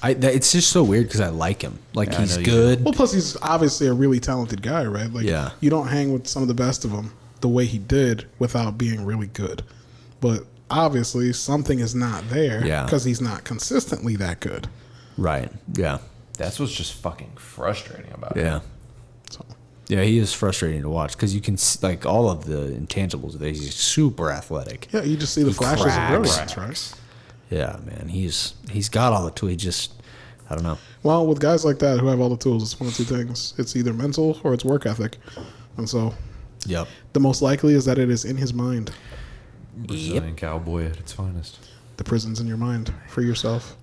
It's just so weird because I like him. Like, he's good. Well, plus he's obviously a really talented guy, right? Like, you don't hang with some of the best of them the way he did without being really good. But obviously something is not there because he's not consistently that good. Right. Yeah. That's what's just fucking frustrating about it. Yeah. Yeah, he is frustrating to watch because you can see, like, all of the intangibles. He's super athletic. Yeah, you just see the flashes of brilliance, right? Yeah, man, he's got all the tools. He just, I don't know. Well, with guys like that who have all the tools, it's one of two things. It's either mental or it's work ethic. And so, the most likely is that it is in his mind. Brazilian cowboy at its finest. The prison's in your mind. Free yourself.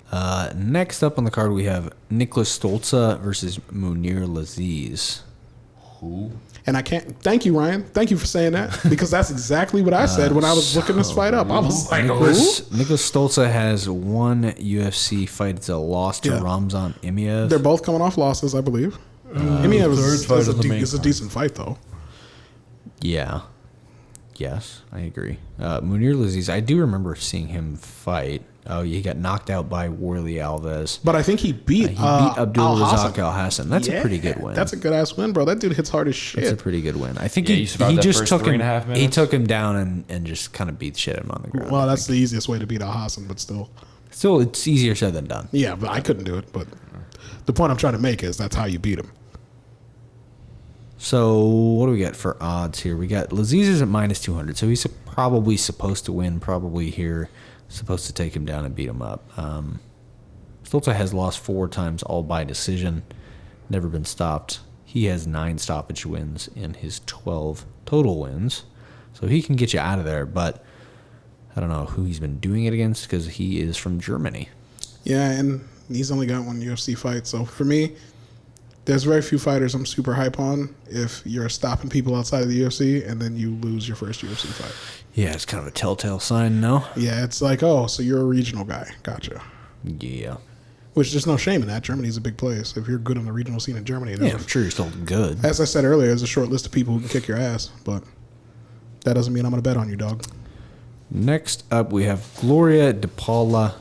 Next up on the card, we have Nicholas Stolze versus Munir Laziz. Who? And I can't. Thank you, Ryan. Thank you for saying that because that's exactly what I said when I was looking this fight up. I was like, Nicholas Stolze has one UFC fight. It's a loss to Ramzan Imiev. They're both coming off losses, I believe. Imiev is a decent fight, though. Yeah. Yes, I agree. Munir Laziz, I do remember seeing him fight. Oh, he got knocked out by Worley Alves. But I think he beat Abdul Razak Al Hassan. That's a pretty good win. That's a good ass win, bro. That dude hits hard as shit. That's a pretty good win. I think he just took him. He took him down and just kind of beat shit out of him on the ground. Well, that's the easiest way to beat Al Hassan, but still, it's easier said than done. Yeah, but I couldn't do it. But the point I'm trying to make is that's how you beat him. So what do we get for odds here? We got Laziz is at -200, so he's probably supposed to win. Probably here, supposed to take him down and beat him up. Stolze has lost 4 times, all by decision. Never been stopped. He has 9 stoppage wins in his 12 total wins, so he can get you out of there. But I don't know who he's been doing it against because he is from Germany. Yeah, and he's only got one UFC fight. So for me, there's very few fighters I'm super hype on if you're stopping people outside of the UFC and then you lose your first UFC fight. Yeah, it's kind of a telltale sign, no? Yeah, it's like, oh, so you're a regional guy. Gotcha. Yeah. Which there's no shame in that. Germany's a big place. If you're good on the regional scene in Germany, I'm sure you're still good. As I said earlier, there's a short list of people who can kick your ass, but that doesn't mean I'm going to bet on you, dog. Next up, we have Gloria DePaula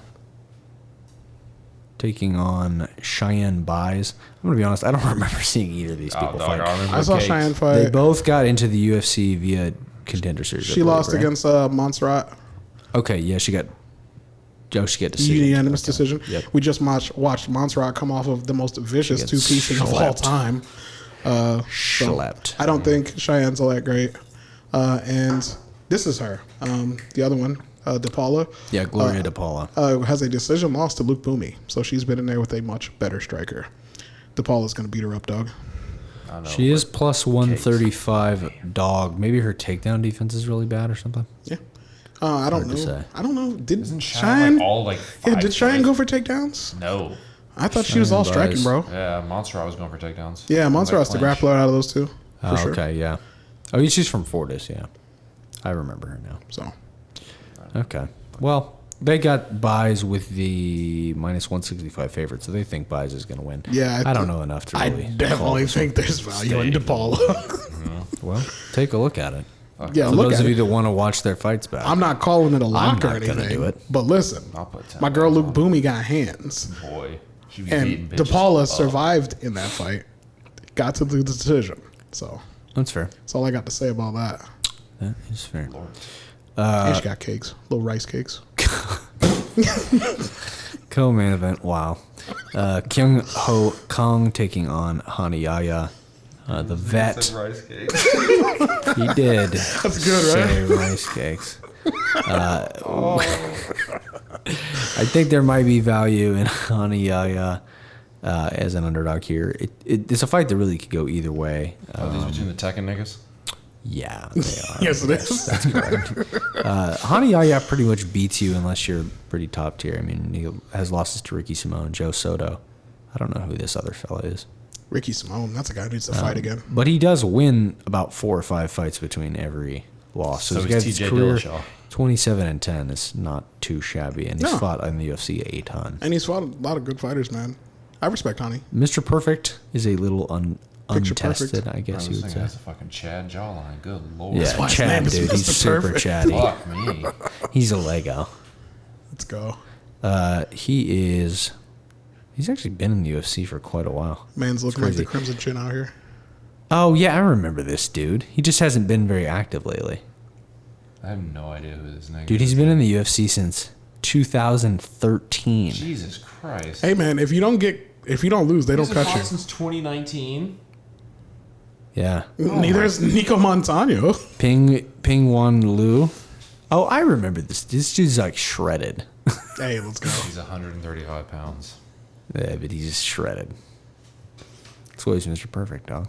taking on Cheyenne Buys. I'm going to be honest, I don't remember seeing either of these people fight. I saw Cheyenne fight. They both got into the UFC via Contender Series. She lost against Montserrat. Okay, yeah, she got decision. Unanimous decision. Yep. We just watched Montserrat come off of the most vicious 2-piecing of all time. Schlepped. I don't think Cheyenne's all that great. And this is her. The other one, DePaula. Yeah, Gloria DePaula. Has a decision loss to Luke Boomy. So she's been in there with a much better striker. DePaula's going to beat her up, dog. She is plus 135 dog. Maybe her takedown defense is really bad or something. Yeah. I don't know. I don't know. Isn't Cheyenne like all like 5 did Cheyenne go for takedowns? No. I thought she was all striking, bro. Yeah, Montserrat was going for takedowns. Yeah, Montserrat's the grappler out of those two. Oh, sure. Okay, yeah. Oh, she's from Fortis, yeah. I remember her now. So. Okay. Well, they got Buys with the -165 favorite, so they think Buys is going to win. Yeah. I don't know enough to really. I definitely think there's value in DePaula. Well, take a look at it. Yeah, for look those at of you it. that want to watch their fights back. I'm not calling it a lock or I'm not anything. gonna do it. But listen, my girl Luke Boomy got hands. Boy. And DePaula survived in that fight. Got to the decision. So. That's fair. That's all I got to say about that. That is fair. And she got cakes. Little rice cakes. Co-main event, wow. Kyung Ho Kong taking on Hanayaya. The vet. He did. That's good, right? Say rice cakes. I think there might be value in Hanayaya as an underdog here. It's a fight that really could go either way. Are these between the Tekken niggas? Yeah, they are. Yes, it is. That's correct. Hani Yahya pretty much beats you unless you're pretty top tier. I mean, he has losses to Ricky Simone, Joe Soto. I don't know who this other fella is. Ricky Simone, that's a guy who needs to fight again. But he does win about 4 or 5 fights between every loss. So he's he's TJ career Dillashaw. 27-10 is not too shabby, and he's fought in the UFC a ton. And he's fought a lot of good fighters, man. I respect Honey. Mr. Perfect is a little Picture untested, perfect. I guess you would say. That's a fucking Chad jawline. Good lord. Yeah, why his Chad, name is dude. He's Mr. super Perfect. chatty. Fuck me. He's a Lego. Let's go. He's actually been in the UFC for quite a while. Man's looking like the Crimson Chin out here. Oh, yeah, I remember this dude. He just hasn't been very active lately. I have no idea who this nigga is. Dude, he's been in the UFC since 2013. Jesus Christ. Hey, man, if you don't lose, they don't He's cut fought you. since 2019. Yeah. Neither is Nico Montano. Ping Wan Lu. Oh, I remember this. This dude's like shredded. Hey, let's go. He's 135 pounds. Yeah, but he's just shredded. That's why he's Mr. Perfect, dog.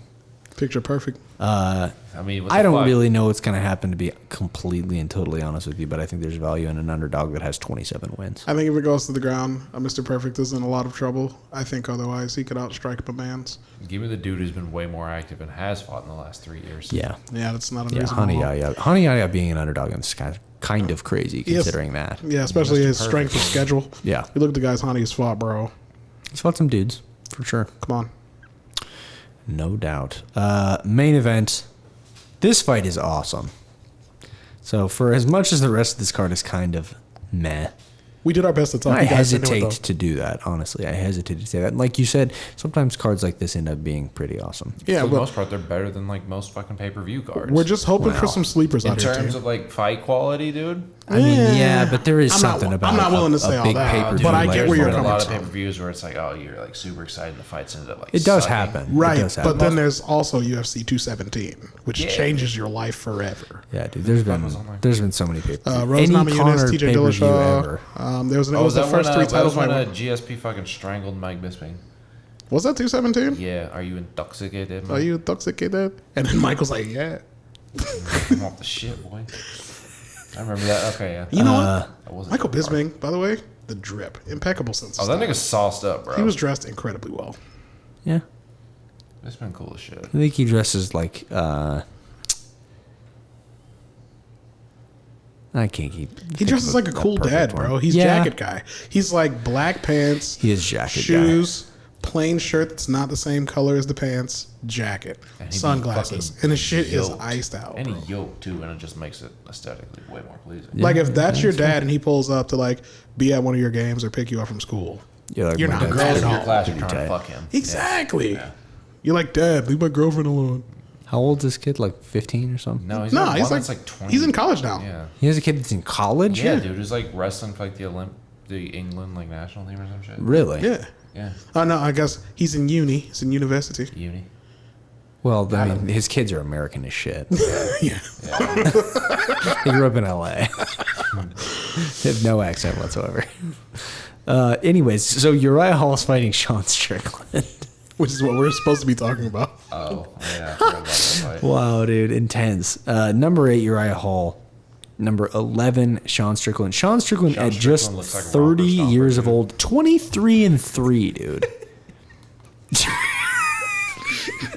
Picture perfect. I mean, what I the don't fuck? really know what's going to happen, to be completely and totally honest with you, but I think there's value in an underdog that has 27 wins. I think if it goes to the ground, Mr. Perfect is in a lot of trouble. I think otherwise he could outstrike my man's. Give me the dude who's been way more active and has fought in the last 3 years. Yeah. Yeah, that's not Yeah, unreasonable. Honey Yahya being an underdog is kind of crazy considering that. Yeah, especially Mr. his strength of schedule. Yeah. You look at the guys Honey's fought, bro. He's fought some dudes, for sure. Come on. No doubt. Main event. This fight is awesome. So for as much as the rest of this card is kind of meh, We did our best to talk I you guys into it, hesitate though. to do that, honestly. I hesitate to say that. Like you said, sometimes cards like this end up being pretty awesome. Yeah, For the but most part, they're better than like most fucking pay-per-view cards. we're just hoping for Wow. some sleepers in out here, terms too. of like fight quality, dude. I mean, yeah, but there is I'm not- something about I'm not willing to say a all big that, pay-per-view but I like get where you're There's this. a coming lot of from. pay-per-views where it's like, oh, you're like super excited, the fights ended up like It does sucking. happen. Right, It does happen. but then there's also UFC 217, which Yeah. changes your life forever. Yeah, dude, there's been so many pay-per-views. Rose Any Namajunas, Conor TJ pay-per-view Dillashaw. ever. There was it Oh, was the first 3 that titles. was when fight. GSP fucking strangled Mike Bisping. Was that 217? Yeah, are you intoxicated? Are you intoxicated? And then Michael's like, yeah. I'm off the shit, boy. I remember that. Okay, yeah. You know I what? wasn't Michael too far. Bisping, by the way, the drip. Impeccable sense of Oh, that style. nigga's sauced up, bro. He was dressed incredibly well. Yeah. It's been cool as shit. I think he dresses like I can't keep. He dresses like a cool dad, bro. He's jacket guy. He's like black pants. He is jacket shoes, plain shirt that's not the same color as the pants, jacket, And he be sunglasses, fucking and his shit is yoked. iced out. And bro. he yoked too, and it just makes it aesthetically way more pleasing. Like if that's your dad and he pulls up to like be at one of your games or pick you up from school, Like you're my not dad's mad at Your all. class, you're Pretty trying to tight. fuck him. Exactly. Yeah. You're like, Dad, leave my girlfriend alone. How old is this kid? Like 15 or something? No, he's No, not he's one like, that's like 20. he's in college now. Yeah. He has a kid that's in college? Yeah, dude, who's like wrestling for like the England like national team or some shit. Really? Yeah. Yeah. Oh no, I guess he's in uni. He's in university. Uni. Well, I mean, his kids are American as shit. Yeah. They grew up in LA. They have no accent whatsoever. Anyways, so Uriah Hall is fighting Sean Strickland. Which is what we're supposed to be talking about. Oh, yeah. I forgot about that fight. Wow, dude, intense. Number 8, Uriah Hall. Number 11, Sean Strickland. Sean Strickland at just Strickland looks like a 30 romper stomper, years of dude. old, 23-3, dude.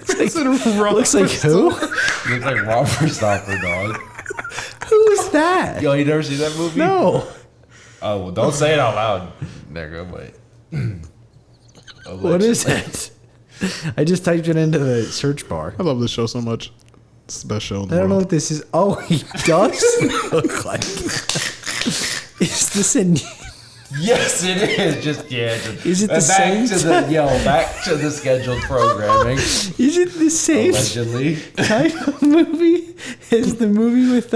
Looks like who? He looks like Robert Stopper, dog. Who's that? Yo, you never seen that movie? No. Oh, well, don't say it out loud. There you go, wait. What is it? I just typed it into the search bar. I love this show so much. It's the best show in the I don't know world. what this is. Oh, he does look like. Is this a? Yes, it is. Just yeah. Just, Is it the back same to the back to the scheduled programming. Is it the same Allegedly. type of movie as the movie with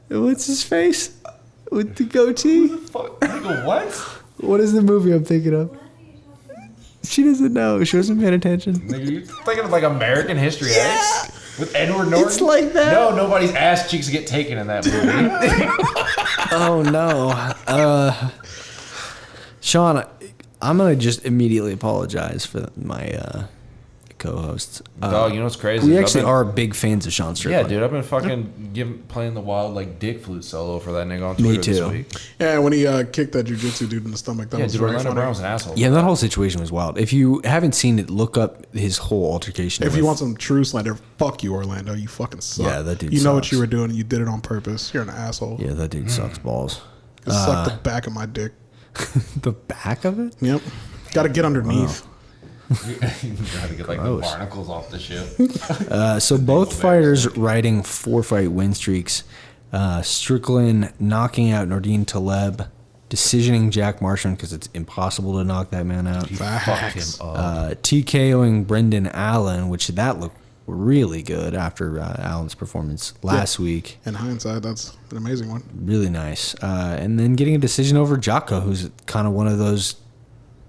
what's his face with the goatee? Fuck, nigga, what? What is the movie I'm thinking of? She doesn't know. She wasn't paying attention. Nigga, you thinking of like American History X with Edward Norton? It's like that. No, nobody's ass cheeks get taken in that movie. Oh no, Sean, I'm gonna just immediately apologize for my co-hosts. Dog, you know what's crazy? We actually are big fans of Sean Strickland. Yeah, dude, I've been fucking playing the wild like dick flute solo for that nigga on Twitter this week. Yeah, when he kicked that jiu-jitsu dude in the stomach, that was very funny. Brown was an asshole. Yeah, that whole situation was wild. If you haven't seen it, look up his whole altercation. If you want some true slander, fuck you, Orlando. You fucking suck. Yeah, that dude You know sucks. what you were doing. You did it on purpose. You're an asshole. Yeah, that dude sucks balls. Just suck the back of my dick. The back of it? Yep. Got to get underneath. You gotta get like the barnacles off the ship. So both fighters riding 4-fight win streaks. Strickland knocking out Nordine Taleb, decisioning Jack Marshman because it's impossible to knock that man out. He fucked him up. TKOing Brendan Allen, which that looked really good after Allen's performance last week. In hindsight, that's an amazing one. Really nice. And then getting a decision over Jocko, who's kind of one of those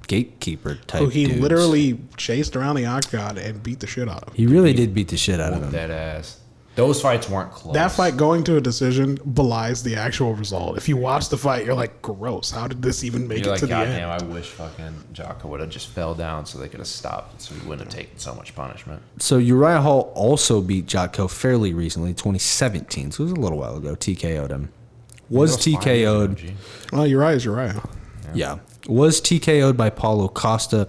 gatekeeper type Who he dudes. literally chased around the octagon and beat the shit out of. He really did beat the shit out of him. That ass. Those fights weren't close. That fight going to a decision belies the actual result. If you watch the fight, you're like, gross. How did this even make it to the end? Goddamn, I wish fucking Jocko would have just fell down so they could have stopped, so he wouldn't have taken so much punishment. So Uriah Hall also beat Jocko fairly recently, 2017. So it was a little while ago. TKO'd him. Was TKO'd. Well, Uriah is Uriah. Yeah. Was TKO'd by Paulo Costa.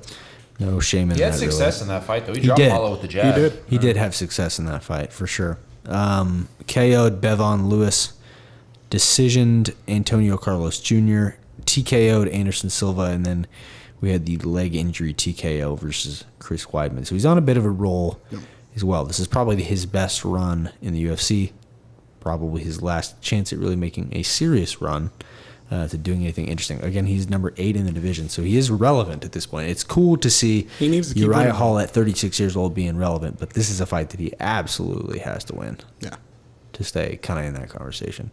No shame in that. He had success in that fight, though. He dropped did. Paulo with the jab. He did have success in that fight, for sure. KO'd Bevon Lewis. Decisioned Antonio Carlos Jr. TKO'd Anderson Silva. And then we had the leg injury TKO versus Chris Weidman. So he's on a bit of a roll as well. This is probably his best run in the UFC. Probably his last chance at really making a serious run to doing anything interesting. Again, he's number 8 in the division, so he is relevant at this point. It's cool to see Uriah Hall at 36 years old being relevant, but this is a fight that he absolutely has to win. Yeah. To stay kind of in that conversation.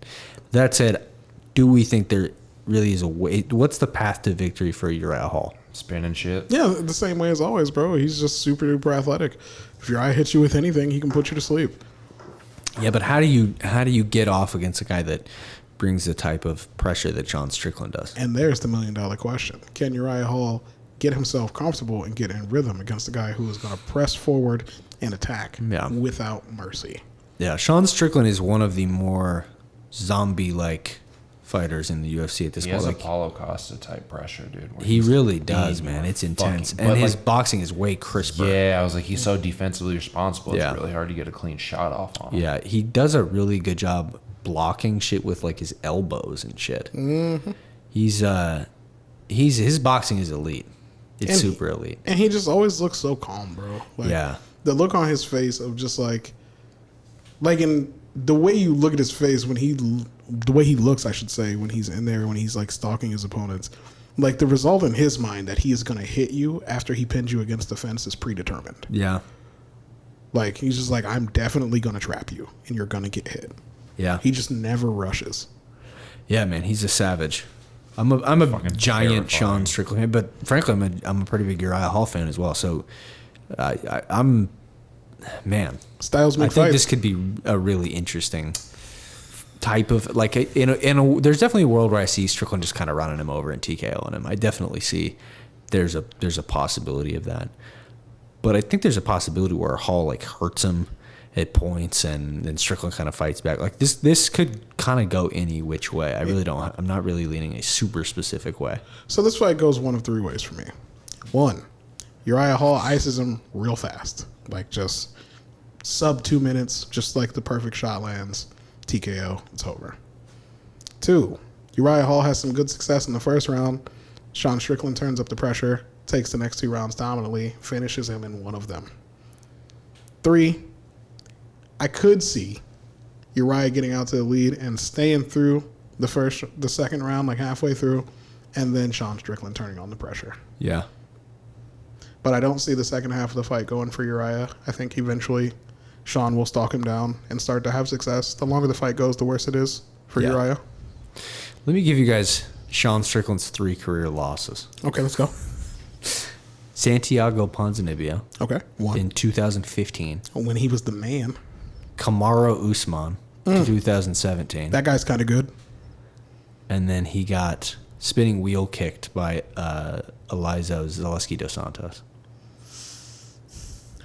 That said, do we think there really is a way? What's the path to victory for Uriah Hall? Spinning shit. Yeah, the same way as always, bro. He's just super duper athletic. If Uriah hits you with anything, he can put you to sleep. Yeah, but how do you get off against a guy that brings the type of pressure that Sean Strickland does? And there's the $1 million question. Can Uriah Hall get himself comfortable and get in rhythm against a guy who is going to press forward and attack without mercy? Yeah, Sean Strickland is one of the more zombie-like fighters in the UFC at this point. He has a Paulo Costa type pressure, dude. He really does, man. It's intense. And his boxing is way crisper. Yeah, I was like, he's so defensively responsible. It's really hard to get a clean shot off on him. Yeah, he does a really good job blocking shit with like his elbows and shit. Mm-hmm. His boxing is elite. It's super elite. And he just always looks so calm, bro. Like, the look on his face of just like in the way you look at his face the way he looks, I should say, when he's in there, when he's like stalking his opponents, like the result in his mind that he is going to hit you after he pins you against the fence is predetermined. Yeah. Like he's just like, I'm definitely going to trap you and you're going to get hit. Yeah. He just never rushes. Yeah, man, he's a savage. I'm a giant Sean Strickland fan, but frankly, I'm a pretty big Uriah Hall fan as well. So I'm styles make fights. I think this could be a really interesting type of like there's definitely a world where I see Strickland just kind of running him over and TKOing him. I definitely see there's a possibility of that, but I think there's a possibility where Hall like hurts him at points and then Strickland kind of fights back. Like this could kind of go any which way. I'm not really leaning a super specific way. So this fight goes one of 3 ways for me. 1, Uriah Hall ices him real fast, like just sub 2 minutes, just like the perfect shot lands. TKO, it's over. 2, Uriah Hall has some good success in the first round. Sean Strickland turns up the pressure, takes the next 2 rounds dominantly, finishes him in one of them. 3, I could see Uriah getting out to the lead and staying through the second round, like halfway through, and then Sean Strickland turning on the pressure. Yeah. But I don't see the second half of the fight going for Uriah. I think eventually Sean will stalk him down and start to have success. The longer the fight goes, the worse it is for Uriah. Let me give you guys Sean Strickland's 3 career losses. Okay, let's go. Santiago Ponzinibbio. Okay, 1. In 2015. When he was the man. Kamaru Usman in 2017. That guy's kind of good. And then he got spinning wheel kicked by Elizeu Zaleski dos Santos.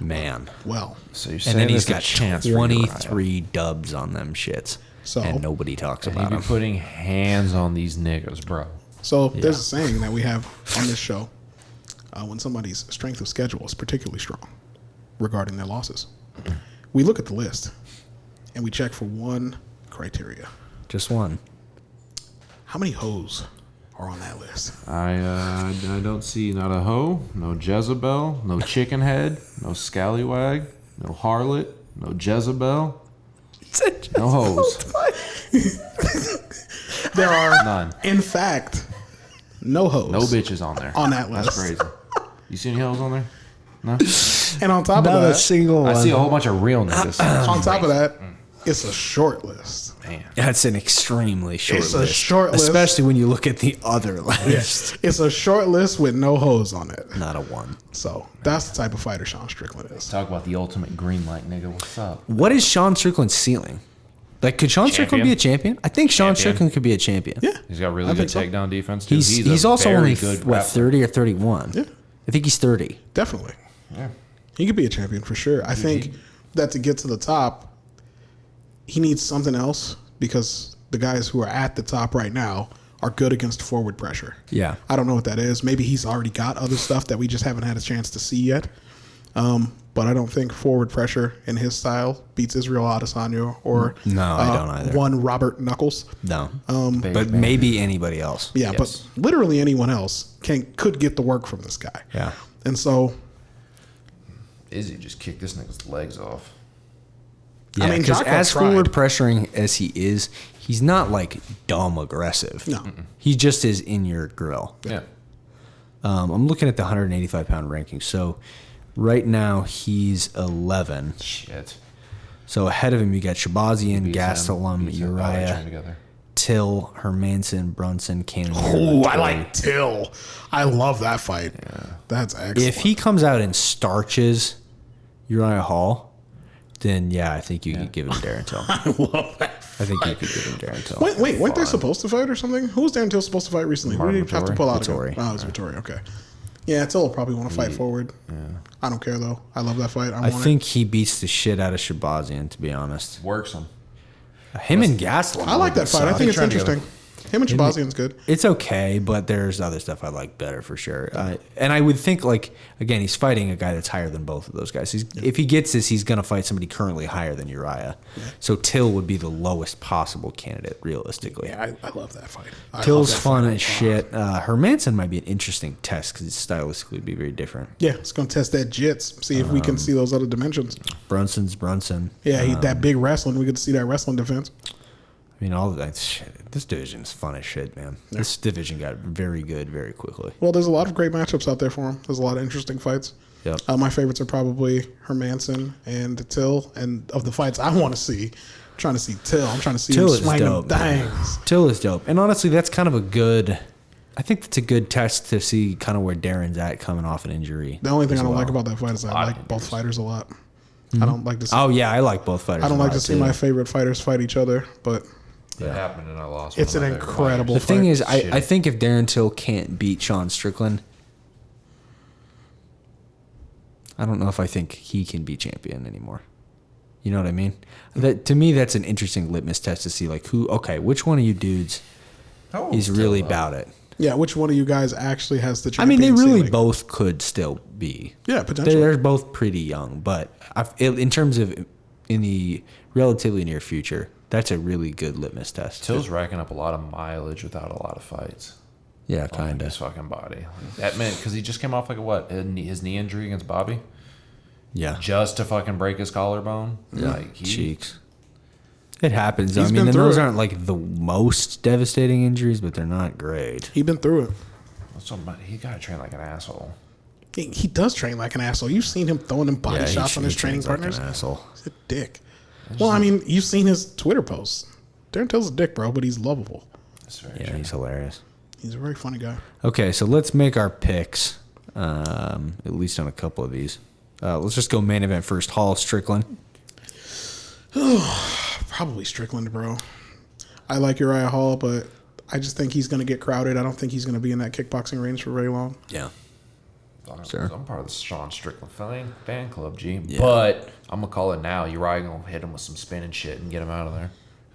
Man. Well. So you're And saying then he's there's a got chance 23 dubs on them shits. So, and nobody talks and about he'd him. be putting hands on these niggas, bro. So there's a saying that we have on this show when somebody's strength of schedule is particularly strong regarding their losses. We look at the list and we check for one criteria. Just one. How many hoes are on that list? I don't see not a hoe, no Jezebel, no chicken head, no scallywag, no harlot, no Jezebel, no hoes. There are None. in fact, no hoes. No bitches on there. On that list. That's crazy. You see any hoes on there? No. And on top of Not a that, single one. I see a whole bunch of real niggas. on top of that, it's a short list. Man. That's an extremely short It's list. a short list. Especially when you look at the other list. It's a short list with no hoes on it. Not a one. So that's the type of fighter Sean Strickland is. Talk about the ultimate green light nigga. What's up? What is Sean Strickland's ceiling? Like, could Sean Strickland be a champion? I think Sean Strickland could be a champion. Yeah. He's got really I good think so. takedown defense. Too. He's a also very only, good what, grappler. 30 or 31? Yeah. I think he's 30. Definitely. Yeah. He could be a champion for sure. I think that to get to the top, he needs something else because the guys who are at the top right now are good against forward pressure. Yeah. I don't know what that is. Maybe he's already got other stuff that we just haven't had a chance to see yet. But I don't think forward pressure in his style beats Israel Adesanya or No, I don't either. one Robert Knuckles. No. Big But man. maybe anybody else. Yeah, Yes. but literally anyone else could get the work from this guy. Yeah. And so, Izzy just kicked this nigga's legs off. Yeah, I mean, because Jocko as tried. forward pressuring as he is, he's not like dumb aggressive. No. He just is in your grill. Yeah. I'm looking at the 185 pound ranking. So right now he's 11. Shit. So ahead of him you got Shabazian, Beats him. Gastelum, Beats him. Oh, they train Uriah, together. Till, Hermanson, Brunson, Cannon. oh, I like Till. I love that fight. That's excellent. If he comes out and starches Uriah Hall, then yeah, I think you could give him Darren Till. I love that. I think you could give him Darren Till. Wait, weren't they supposed to fight or something? Who was Darren Till supposed to fight recently? Who did he have to Vittori? pull out Vittori. again? Oh, it was Vittori. Okay. Yeah, Till will probably want to fight forward. Yeah. I don't care though. I love that fight. I think he beats the shit out of Shabazian, to be honest. Works him. Him and Gastelum. I like that fight. I think it's Trying to interesting. Him and Shabazian's good. It's okay, but there's other stuff I like better for sure. And I would think, like, again, he's fighting a guy that's higher than both of those guys. If he gets this, he's going to fight somebody currently higher than Uriah. Yeah. So Till would be the lowest possible candidate, realistically. Yeah, I love that fight. Till's fun as shit. Hermanson might be an interesting test because stylistically would be very different. Yeah, it's going to test that jits, see if we can see those other dimensions. Brunson's Brunson. Yeah, that big wrestling. We get to see that wrestling defense. I mean, all of that shit. This division is fun as shit, man. Yeah. This division got very good very quickly. Well, there's a lot of great matchups out there for him. There's a lot of interesting fights. Yep. My favorites are probably Hermanson and Till. And of the fights I want to see, I'm trying to see Till. I'm trying to see Till him is swing them dope. things. Till is dope. And honestly, that's kind of a good... I think that's a good test to see kind of where Darren's at coming off an injury. The only thing as I don't well. like about that fight is I like both fighters a lot. I don't like to see, Oh, yeah, I like both fighters. I don't a like lot, to see too. my favorite fighters fight each other, but That happened and I lost. it's one an of my favorite incredible The fight. thing is, I think if Darren Till can't beat Sean Strickland, I don't know if I think he can be champion anymore. You know what I mean? That to me, that's an interesting litmus test to see, like, which one of you dudes is really about it. Yeah, which one of you guys actually has the I mean, they champion really ceiling? both could still be. Yeah, potentially. They're both pretty young, but in terms of in the relatively near future, that's a really good litmus test. Till's racking up a lot of mileage without a lot of fights. Yeah, On kind his of. fucking body. That meant because he just came off his knee injury against Bobby, Yeah. just to fucking break his collarbone. Like Cheeks. It happens. He's I mean, been and through those it. aren't like the most devastating injuries, but they're not great. He's been through it. He gotta train like an asshole. He does train like an asshole. You've seen him throwing them body shots on his training partners. Like an asshole. He's a dick. Well, I mean, you've seen his Twitter posts. Darren Till's a dick, bro, but he's lovable. That's very Yeah, true. he's hilarious. He's a very funny guy. Okay, so let's make our picks, at least on a couple of these. Let's just go main event first. Hall, Strickland. Probably Strickland, bro. I like Uriah Hall, but I just think he's going to get crowded. I don't think he's going to be in that kickboxing range for very long. Yeah. Sure. I'm part of the Sean Strickland fan club, G. Yeah. But I'm going to call it now. Uriah going to hit him with some spinning shit and get him out of there.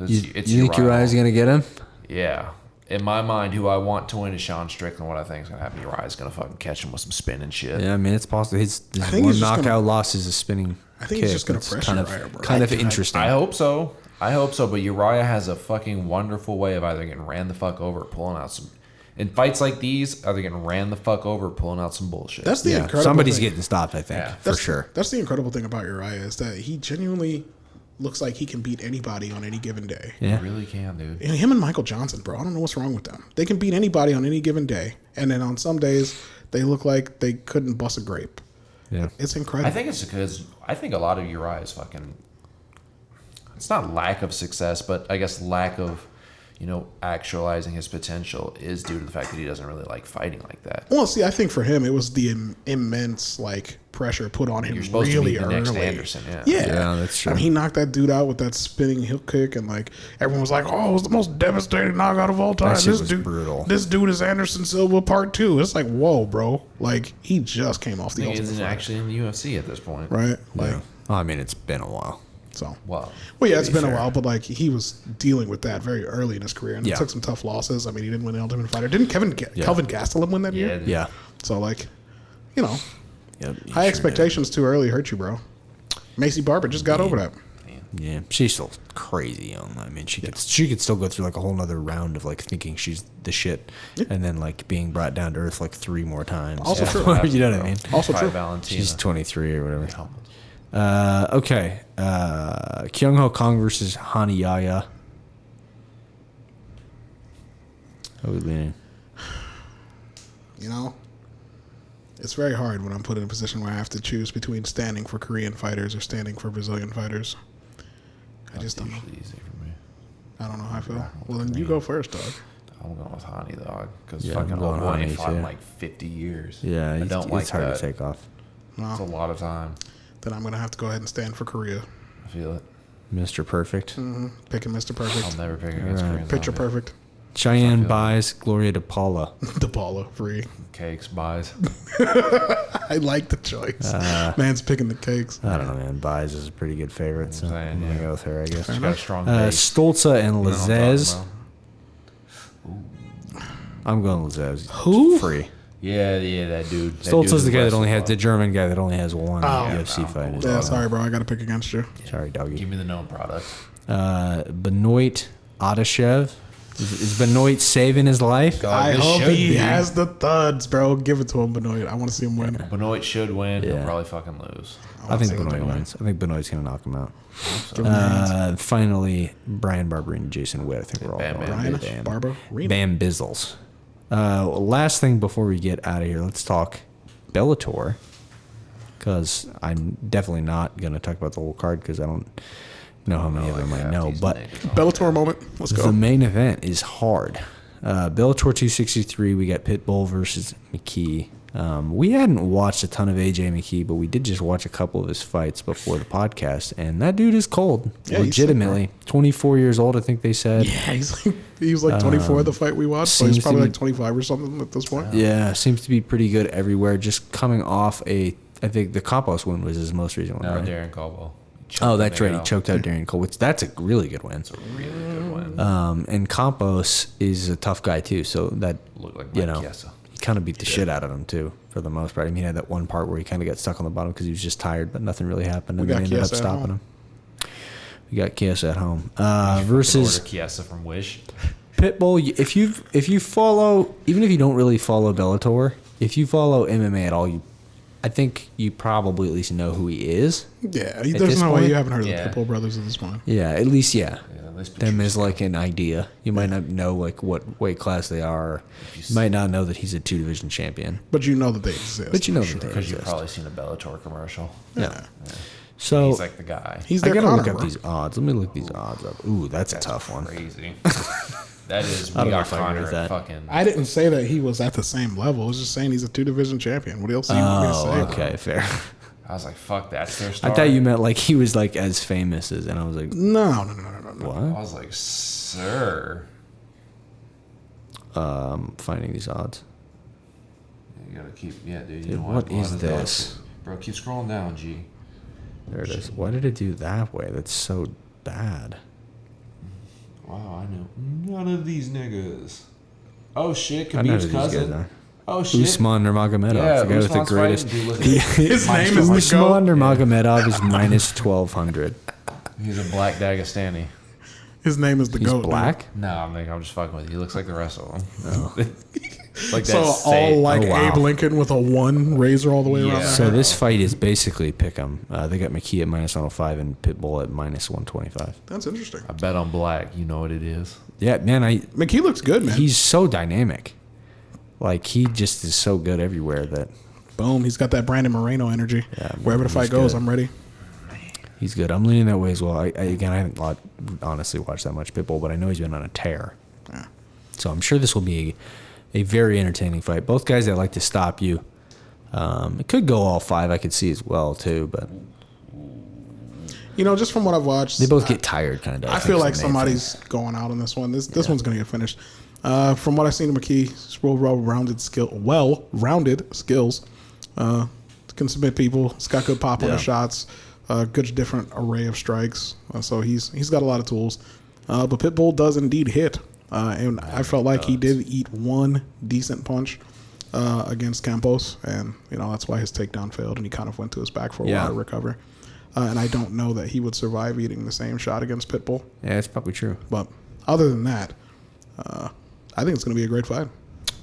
You think Uriah's going to get him? Yeah. In my mind, who I want to win is Sean Strickland. What I think is going to happen, Uriah's going to fucking catch him with some spinning shit. Yeah, I mean, it's possible. His one knockout loss is a spinning I think kick. he's just going to pressure Uriah, bro. Kind of interesting. I hope so. But Uriah has a fucking wonderful way of either getting ran the fuck over or pulling out some... In fights like these, either getting ran the fuck over or pulling out some bullshit. That's the incredible Somebody's thing. getting stopped, I think, for sure. That's the incredible thing about Uriah is that he genuinely looks like he can beat anybody on any given day. Yeah. He really can, dude. And him and Michael Johnson, bro, I don't know what's wrong with them. They can beat anybody on any given day. And then on some days, they look like they couldn't bust a grape. Yeah. It's incredible. I think it's because I think a lot of Uriah's fucking... It's not lack of success, but I guess lack of, actualizing his potential is due to the fact that he doesn't really like fighting like that. Well, see, I think for him, it was the immense, pressure put on him You're supposed really to be the early. next Anderson, yeah. Yeah, that's true. I mean, he knocked that dude out with that spinning heel kick, and, everyone was like, oh, it was the most devastating knockout of all time. That shit was brutal. This dude is Anderson Silva Part 2. It's like, whoa, bro. He just came off the He Ultimate isn't Fighter. actually in the UFC at this point. Right? I mean, it's been a while. So, Well, yeah, it's been fair. a while, but he was dealing with that very early in his career, and he Yeah. took some tough losses. I mean, he didn't win the Ultimate Fighter. Didn't Kelvin Gastelum win that year? Yeah. So, Yep, he high sure expectations too early hurt you, bro. Macy Barber just got over that. did. Yeah, she's still crazy young. I mean, she could still go through a whole nother round of thinking she's the shit, and then being brought down to earth 3 more times. Also true. You know what I mean? Also true. Valentina. She's 23 or whatever. Okay. Kyung Ho Kong versus Hani Yaya. How are we leaning? It's very hard when I'm put in a position where I have to choose between standing for Korean fighters or standing for Brazilian fighters. I just don't know. Usually easy for me. I don't know how I feel. Well, then you go first, dog. I'm going with Hani, dog, because Yeah, fucking I'm going old boy ain't Hani, fought in too. 50 years. Yeah, I don't like it's hard that. to take off. It's a Well, lot of time. then I'm going to have to go ahead and stand for Korea. I feel it. Mr. Perfect. Picking Mr. Perfect. I'll never pick against Alright. Korean Picture zombie. perfect. Cheyenne buys Gloria DePaula. DePaula, free. Cakes, buys. I like the choice. Man's picking the cakes. I don't know, man. Buys is a pretty good favorite, so saying, I'm going to yeah. go with her, I guess. She's got a strong base. Stolza and You know what I'm talking Lazez. about? I'm going Lazez. Who? Free. Yeah, that dude. Stolza's the guy that only has the. the German guy that only has one UFC no, fight. cool. Yeah, sorry, bro. I got to pick against you. Sorry, doggy. Give me the known product. Benoit Adashev. Is Benoit saving his life? I this hope should he be. has the thuds, bro. Give it to him, Benoit. I want to see him win. Benoit should win. Yeah. He'll probably fucking lose. I think see him Benoit win. wins. I think Benoit's going to knock him out. Give him the hands. Finally, Brian Barber and Jason Witt. I think we're all Bam, going Bam, with Brian Barber. Reno. Bam Bizzles. Last thing before we get out of here, let's talk Bellator. Because I'm definitely not going to talk about the whole card because I don't know how many of them I know. But Bellator moment. Let's go. the main event is hard. Bellator 263, we got Pitbull versus McKee. We hadn't watched a ton of AJ McKee, but we did just watch a couple of his fights before the podcast, and that dude is cold. Yeah, he's legitimately. 24 years old, I think they said. Yeah, he was like 24 the fight we watched, so he's seems to probably be- like 25 or something at this point. Yeah, seems to be pretty good everywhere. Just coming off I think the Campos win was his most recent one, No, right? Darren Caldwell. Oh, that's right. He choked out Darian Cole, which that's a really good win. It's a really good win. And Campos is a tough guy too, so that Looked like you Mike know, Chiesa. he kind of beat the shit out of him too, for the most part. I mean, he had that one part where he kind of got stuck on the bottom because he was just tired, but nothing really happened, and We then got they ended up Chiesa at stopping home. him. We got Chiesa at home Versus versus Chiesa from Wish. Pitbull. If you follow, even if you don't really follow Bellator, if you follow MMA at all, I think you probably at least know who he is. Yeah, this there's no way point? you haven't heard Yeah. of the Pitbull brothers at this point. Yeah, at least Yeah, at least them Patrício. is like an idea. You might not know what weight class they are. You might not know that he's a 2-division champion. But you know that they exist. But you know for that they Because you've exist. probably seen a Bellator commercial. Yeah. So He's like the guy. He's I their gotta Conor, look up bro. these odds. Let me look these odds up. Ooh, that's a tough one. Crazy. That is, I we don't know got if I agree Connor with at that. fucking. I didn't say that he was at the same level. I was just saying he's a 2-division champion. What else do you want me to say? Oh, okay, fair. I was like, fuck, that's their star. I thought you meant like he was like as famous as, and I was like, No. what? I was like, sir. Finding these odds. You gotta keep. Yeah, dude. Dude, what is this? Bro, keep scrolling down, G. There it is. Why did it do that way? That's so bad. Wow, I know none of these niggas. Oh shit, I know who Khabib's these cousin. guys are. Oh shit. Usman Nurmagomedov. Yeah, the guy with the Usman's greatest. fighting, dude, His name is the Usman GOAT. Nurmagomedov is minus 1200. He's a black Dagestani. His name is the He's GOAT. black? No, I'm just fucking with you. He looks like the rest of them. Oh. Like So that all like Oh, wow. Abe Lincoln with a 1 razor all the way around. Yeah. their So head. this fight is basically pick 'em. They got McKee at minus 105 and Pitbull at minus 125. That's interesting. I bet on black. You know what it is. Yeah, man, McKee looks good, man. he's so dynamic. Like, he just is so good everywhere that Boom. He's got that Brandon Moreno energy. Yeah, Wherever the he's fight goes, good. I'm ready. he's good. I'm leaning that way as well. I haven't honestly watched that much Pitbull, but I know he's been on a tear. Yeah. So I'm sure this will be a very entertaining fight. Both guys that like to stop you. It could go all 5. I could see as well, too, but You know, just from what I've watched, they both get tired, kind of. I feel like somebody's going out on this one. This one's going to get finished. From what I've seen of McKee, he's well-rounded skills. Can submit people. He's got good pop on the shots. Good different array of strikes. So he's got a lot of tools. But Pitbull does indeed hit. And I felt like he did eat one decent punch against Campos. And, you know, that's why his takedown failed. And he kind of went to his back for a while to recover. And I don't know that he would survive eating the same shot against Pitbull. Yeah, it's probably true. But other than that, I think it's going to be a great fight.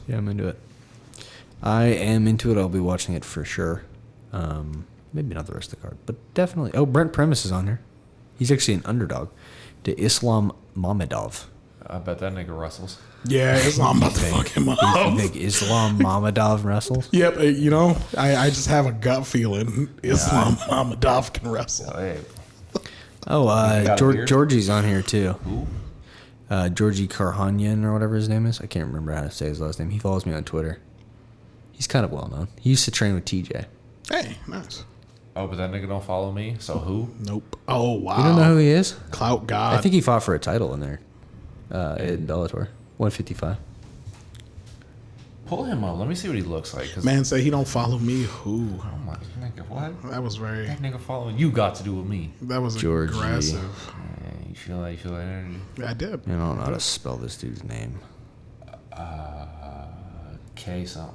Yeah, I'm into it. I am into it. I'll be watching it for sure. Maybe not the rest of the card, but definitely. Oh, Brent Premise is on there. He's actually an underdog to Islam Mamedov. I bet that nigga wrestles. Yeah, Islam about to fuck him up. You think Islam Mamedov wrestles? Yep, you know, I just have a gut feeling Islam Mamedov can wrestle. Hey, Oh, got a beard? Georgie's on here too. who? Georgie Karhanyan or whatever his name is. I can't remember how to say his last name. He follows me on Twitter. He's kind of well known. He used to train with TJ. Hey, nice. Oh, but that nigga don't follow me. So who? Nope. Oh, wow. You don't know who he is? Clout God. I think he fought for a title in there. In Bellator. 155. Pull him up. Let me see what he looks like. 'Cause Man say he don't follow me. Who? I'm like, nigga, what? That was very. That nigga following you got to do with me. That was Georgie. aggressive. You feel like energy. I did. I don't know how to spell this dude's name. K something.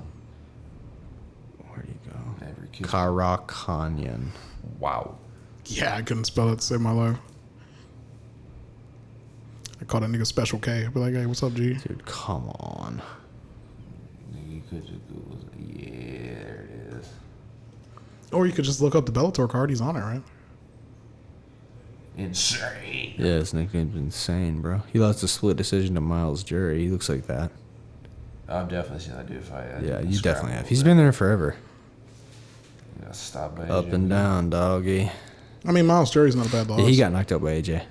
Where'd he go? Every kid. Karakanyan. Wow. Yeah, I couldn't spell it to save my life. I called that nigga Special K. I'd be like, hey, what's up, G? Dude, come on. Nigga, you could just Google it. Yeah, there it is. Or you could just look up the Bellator card. He's on it, right? Insane. Yeah, his nickname's insane, bro. He lost a split decision to Miles Jury. He looks like that. I've definitely seen that dude fight. Yeah, you definitely have. He's been there forever. You gotta stop by Up AJ. and down, doggy. I mean, Miles Jury's not a bad loss. Yeah, he got knocked out by AJ.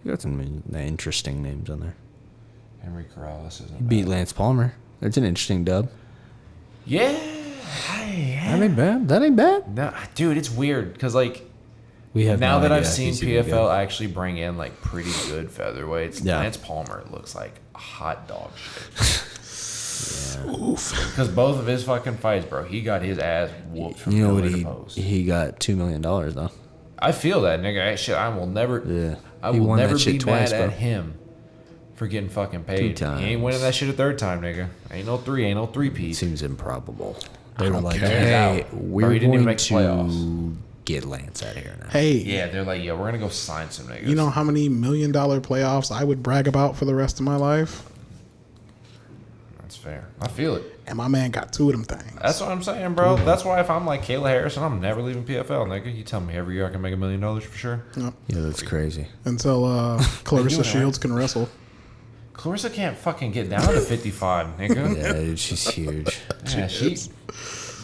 You got some interesting names on there. Henry Corrales isn't He beat bad. Lance Palmer. That's an interesting dub. Yeah. That ain't bad. That ain't bad. No, dude, it's weird because like We have now no that idea I've if seen he's even PFL good. actually bring in like pretty good featherweights, Yeah. Lance Palmer looks like a hot dog shit. Because both of his fucking fights, bro, he got his ass whooped from You know what pillar to post. he got $2 million though. I feel that nigga. Hey, shit, I will never. Yeah. I He will won that never shit be twice, mad bro. at him for getting fucking paid. He times. ain't winning that shit a third time, nigga. Ain't no three-peat. Seems improbable. They were don't like, care. "Hey, He's out. we're Bro, he didn't even going make the to playoffs. get Lance out of here now." Hey, Yeah, they're like, yeah, we're gonna go sign some niggas. you know how many $1 million playoffs I would brag about for the rest of my life? That's fair. I feel it. And my man got 2 of them things. That's what I'm saying, bro. That's why if I'm like Kayla Harrison, I'm never leaving PFL, nigga. You tell me every year I can make $1 million for sure. Yep. Yeah, that's crazy. Until Clarissa doing, Shields can wrestle. Clarissa can't fucking get down to 55, nigga. Yeah, dude, she's huge. Yeah, she.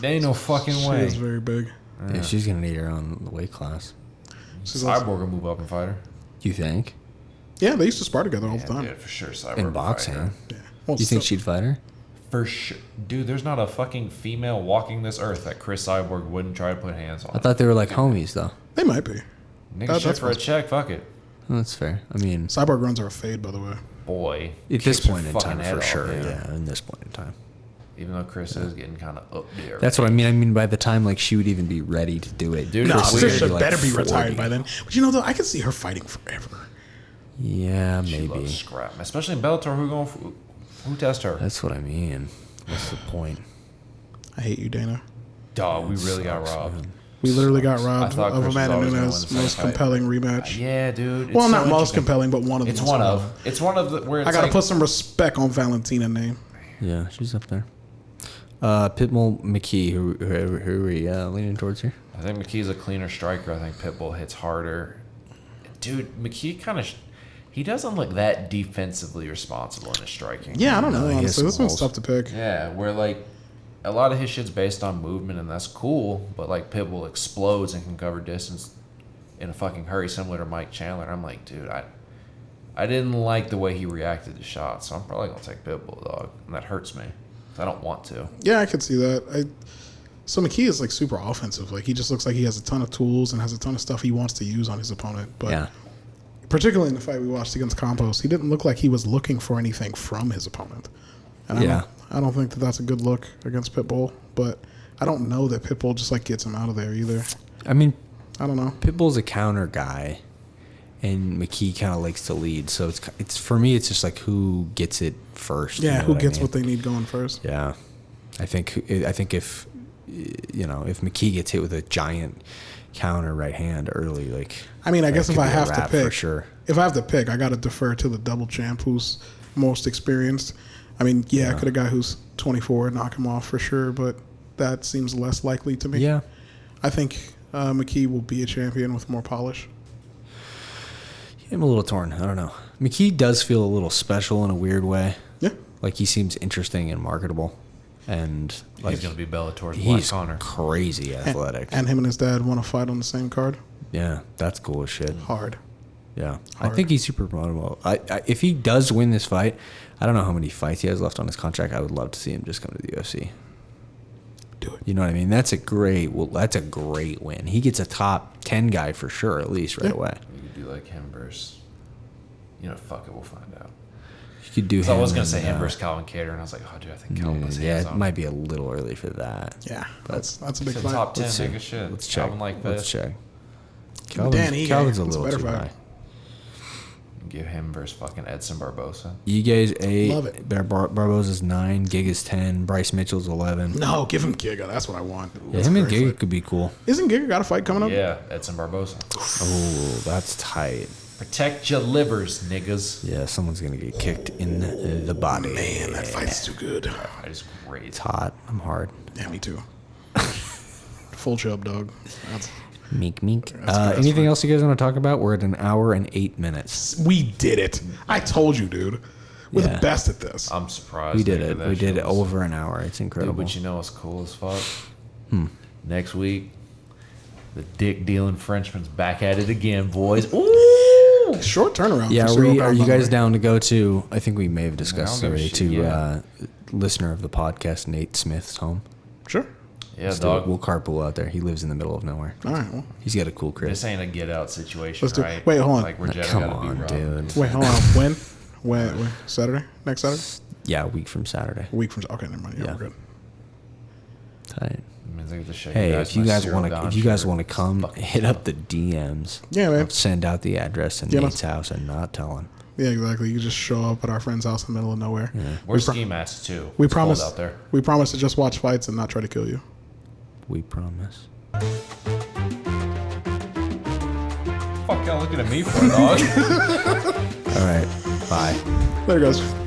There ain't no fucking She way. is very big. Yeah, she's gonna need her own weight class. She's also, Cyborg will move up and fight her. You think? yeah, they used to spar together all the time. Yeah, for sure. Cyborg In will boxing? fight her. Yeah. Well, You think still- she'd fight her? For sure. Dude, there's not a fucking female walking this earth that Chris Cyborg wouldn't try to put hands on. I thought they were like homies though. They might be. Nigga, shit that's for a possible. check, fuck it. That's fair. I mean, Cyborg runs are a fade, by the way. Boy, at this point in time, head for off, sure. man. Yeah, in this point in time. Even though Chris is getting kind of up there. That's what I mean. I mean, by the time like she would even be ready to do it, Dude, No, it's weird. Trisha like better be 40. retired by then. But you know, though, I could see her fighting forever. Yeah, She maybe. loves scrap, especially in Bellator. Who test her? That's what I mean. What's the point? I hate you, Dana. Dog, we really got Sucks, robbed. man. We literally got I robbed thought of Chris was Amanda always gonna win Nunes' the second most fight. compelling rematch. Yeah, dude. Well, it's not so most interesting. compelling, but one of the It's most one compelling. of. It's one of the where it's I gotta like, put some respect on Valentina's name. Yeah, she's up there. Pitbull McKee, who are we leaning towards here? I think McKee's a cleaner striker. I think Pitbull hits harder. Dude, McKee kind of. He doesn't look that defensively responsible in his striking. Yeah, I don't know, he has honestly. This some one's tough to pick. Yeah, where like a lot of his shit's based on movement, and that's cool. But like Pitbull explodes and can cover distance in a fucking hurry, similar to Mike Chandler. I'm like, dude, I didn't like the way he reacted to shots, so I'm probably gonna take Pitbull, dog, and that hurts me. I don't want to. Yeah, I could see that. So McKee is like super offensive. Like he just looks like he has a ton of tools and has a ton of stuff he wants to use on his opponent. But Yeah. particularly in the fight we watched against Campos, he didn't look like he was looking for anything from his opponent. And I don't think that that's a good look against Pitbull. But I don't know that Pitbull just like gets him out of there either. I mean, I don't know. Pitbull's a counter guy, and McKee kind of likes to lead. So it's for me, it's just like who gets it first. Yeah, you know who what I gets mean? what they need going first? Yeah, I think if if McKee gets hit with a giant counter right hand early, like I mean, I that guess if could I be a have to wrap pick, for sure. if I have to pick, I got to defer to the double champ who's most experienced. I mean, yeah, could a guy who's 24 knock him off for sure, but that seems less likely to me. Yeah, I think McKee will be a champion with more polish. I'm a little torn. I don't know. McKee does feel a little special in a weird way. Yeah. Like he seems interesting and marketable, and like He's gonna be Bellator's Black he's Connor. crazy athletic. And him and his dad want to fight on the same card. Yeah, that's cool as shit. Hard. Yeah, Hard. I think he's super promotable. If he does win this fight, I don't know how many fights he has left on his contract. I would love to see him just come to the UFC. Do it. You know what I mean? That's a great win. He gets a top 10 guy for sure, at least right away. You could do like him versus. Fuck it, we'll find out. You could do him. So I was gonna say him and, versus Calvin Kattar, and I was like, oh, dude, I think Calvin has yeah, hands it on. might be a little early for that. Yeah, that's a big It's a fight. top 10, Let's see. nigga, shit. Let's check. Calvin like Let's this. check. Dan Ige, Calvin's a that's a little better too fight. high. Give him versus fucking Edson Barbosa. Ige's 8. Love it. Barbosa's 9. Gig is 10. Bryce Mitchell's 11. No, give him Giga. That's what I want. Yeah, That's him a and great Gig fight. could be cool. Isn't Giga got a fight coming up? Yeah, Edson Barbosa. Oh, that's tight. Protect your livers, niggas. Yeah, someone's gonna get kicked in the body. Man, that fight's too good. That is great. It's hot. I'm hard. Yeah, me too. Full chub, dog. That's, Meek. That's Anything fine. else you guys want to talk about? We're at an hour and 8 minutes. we did it. I told you, dude. We're Yeah. the best at this. I'm surprised. We did nigga, it. that We did shit it was- over an hour. It's incredible. Dude, but you know what's cool as fuck? Next week, the dick dealing Frenchman's back at it again, boys. Ooh! Short turnaround. Yeah, for Cyril are you Gane, by the guys way. down to go to? I think we may have discussed I don't give a already. shit, To yeah. listener of the podcast, Nate Smith's home. Sure. Yeah, Let's do it. dog. We'll carpool out there. He lives in the middle of nowhere. All right. Well, He's got a cool crib. This ain't a get out situation, Let's do it. right? Wait, hold on. Like we're Come gotta on, be robbed. dude. wait, hold on. When? Saturday? Next Saturday? Yeah, a week from Saturday. A week from. Okay, never mind. Yeah, Yeah. we're good. Tight. I mean, look at the shit. Hey, if you my guys Cyril want to, Gane if you guys shirt. want to come, Fucking hit up the DMs. Yeah, man. I'll send out the address in Yeah, Nate's house and not tell him. Yeah, exactly. You just show up at our friend's house in the middle of nowhere. We're ski mats too. We It's cold promise. out there. We promise to just watch fights and not try to kill you. We promise. Fuck y'all looking at me for, dog. All right. Bye. Later, guys.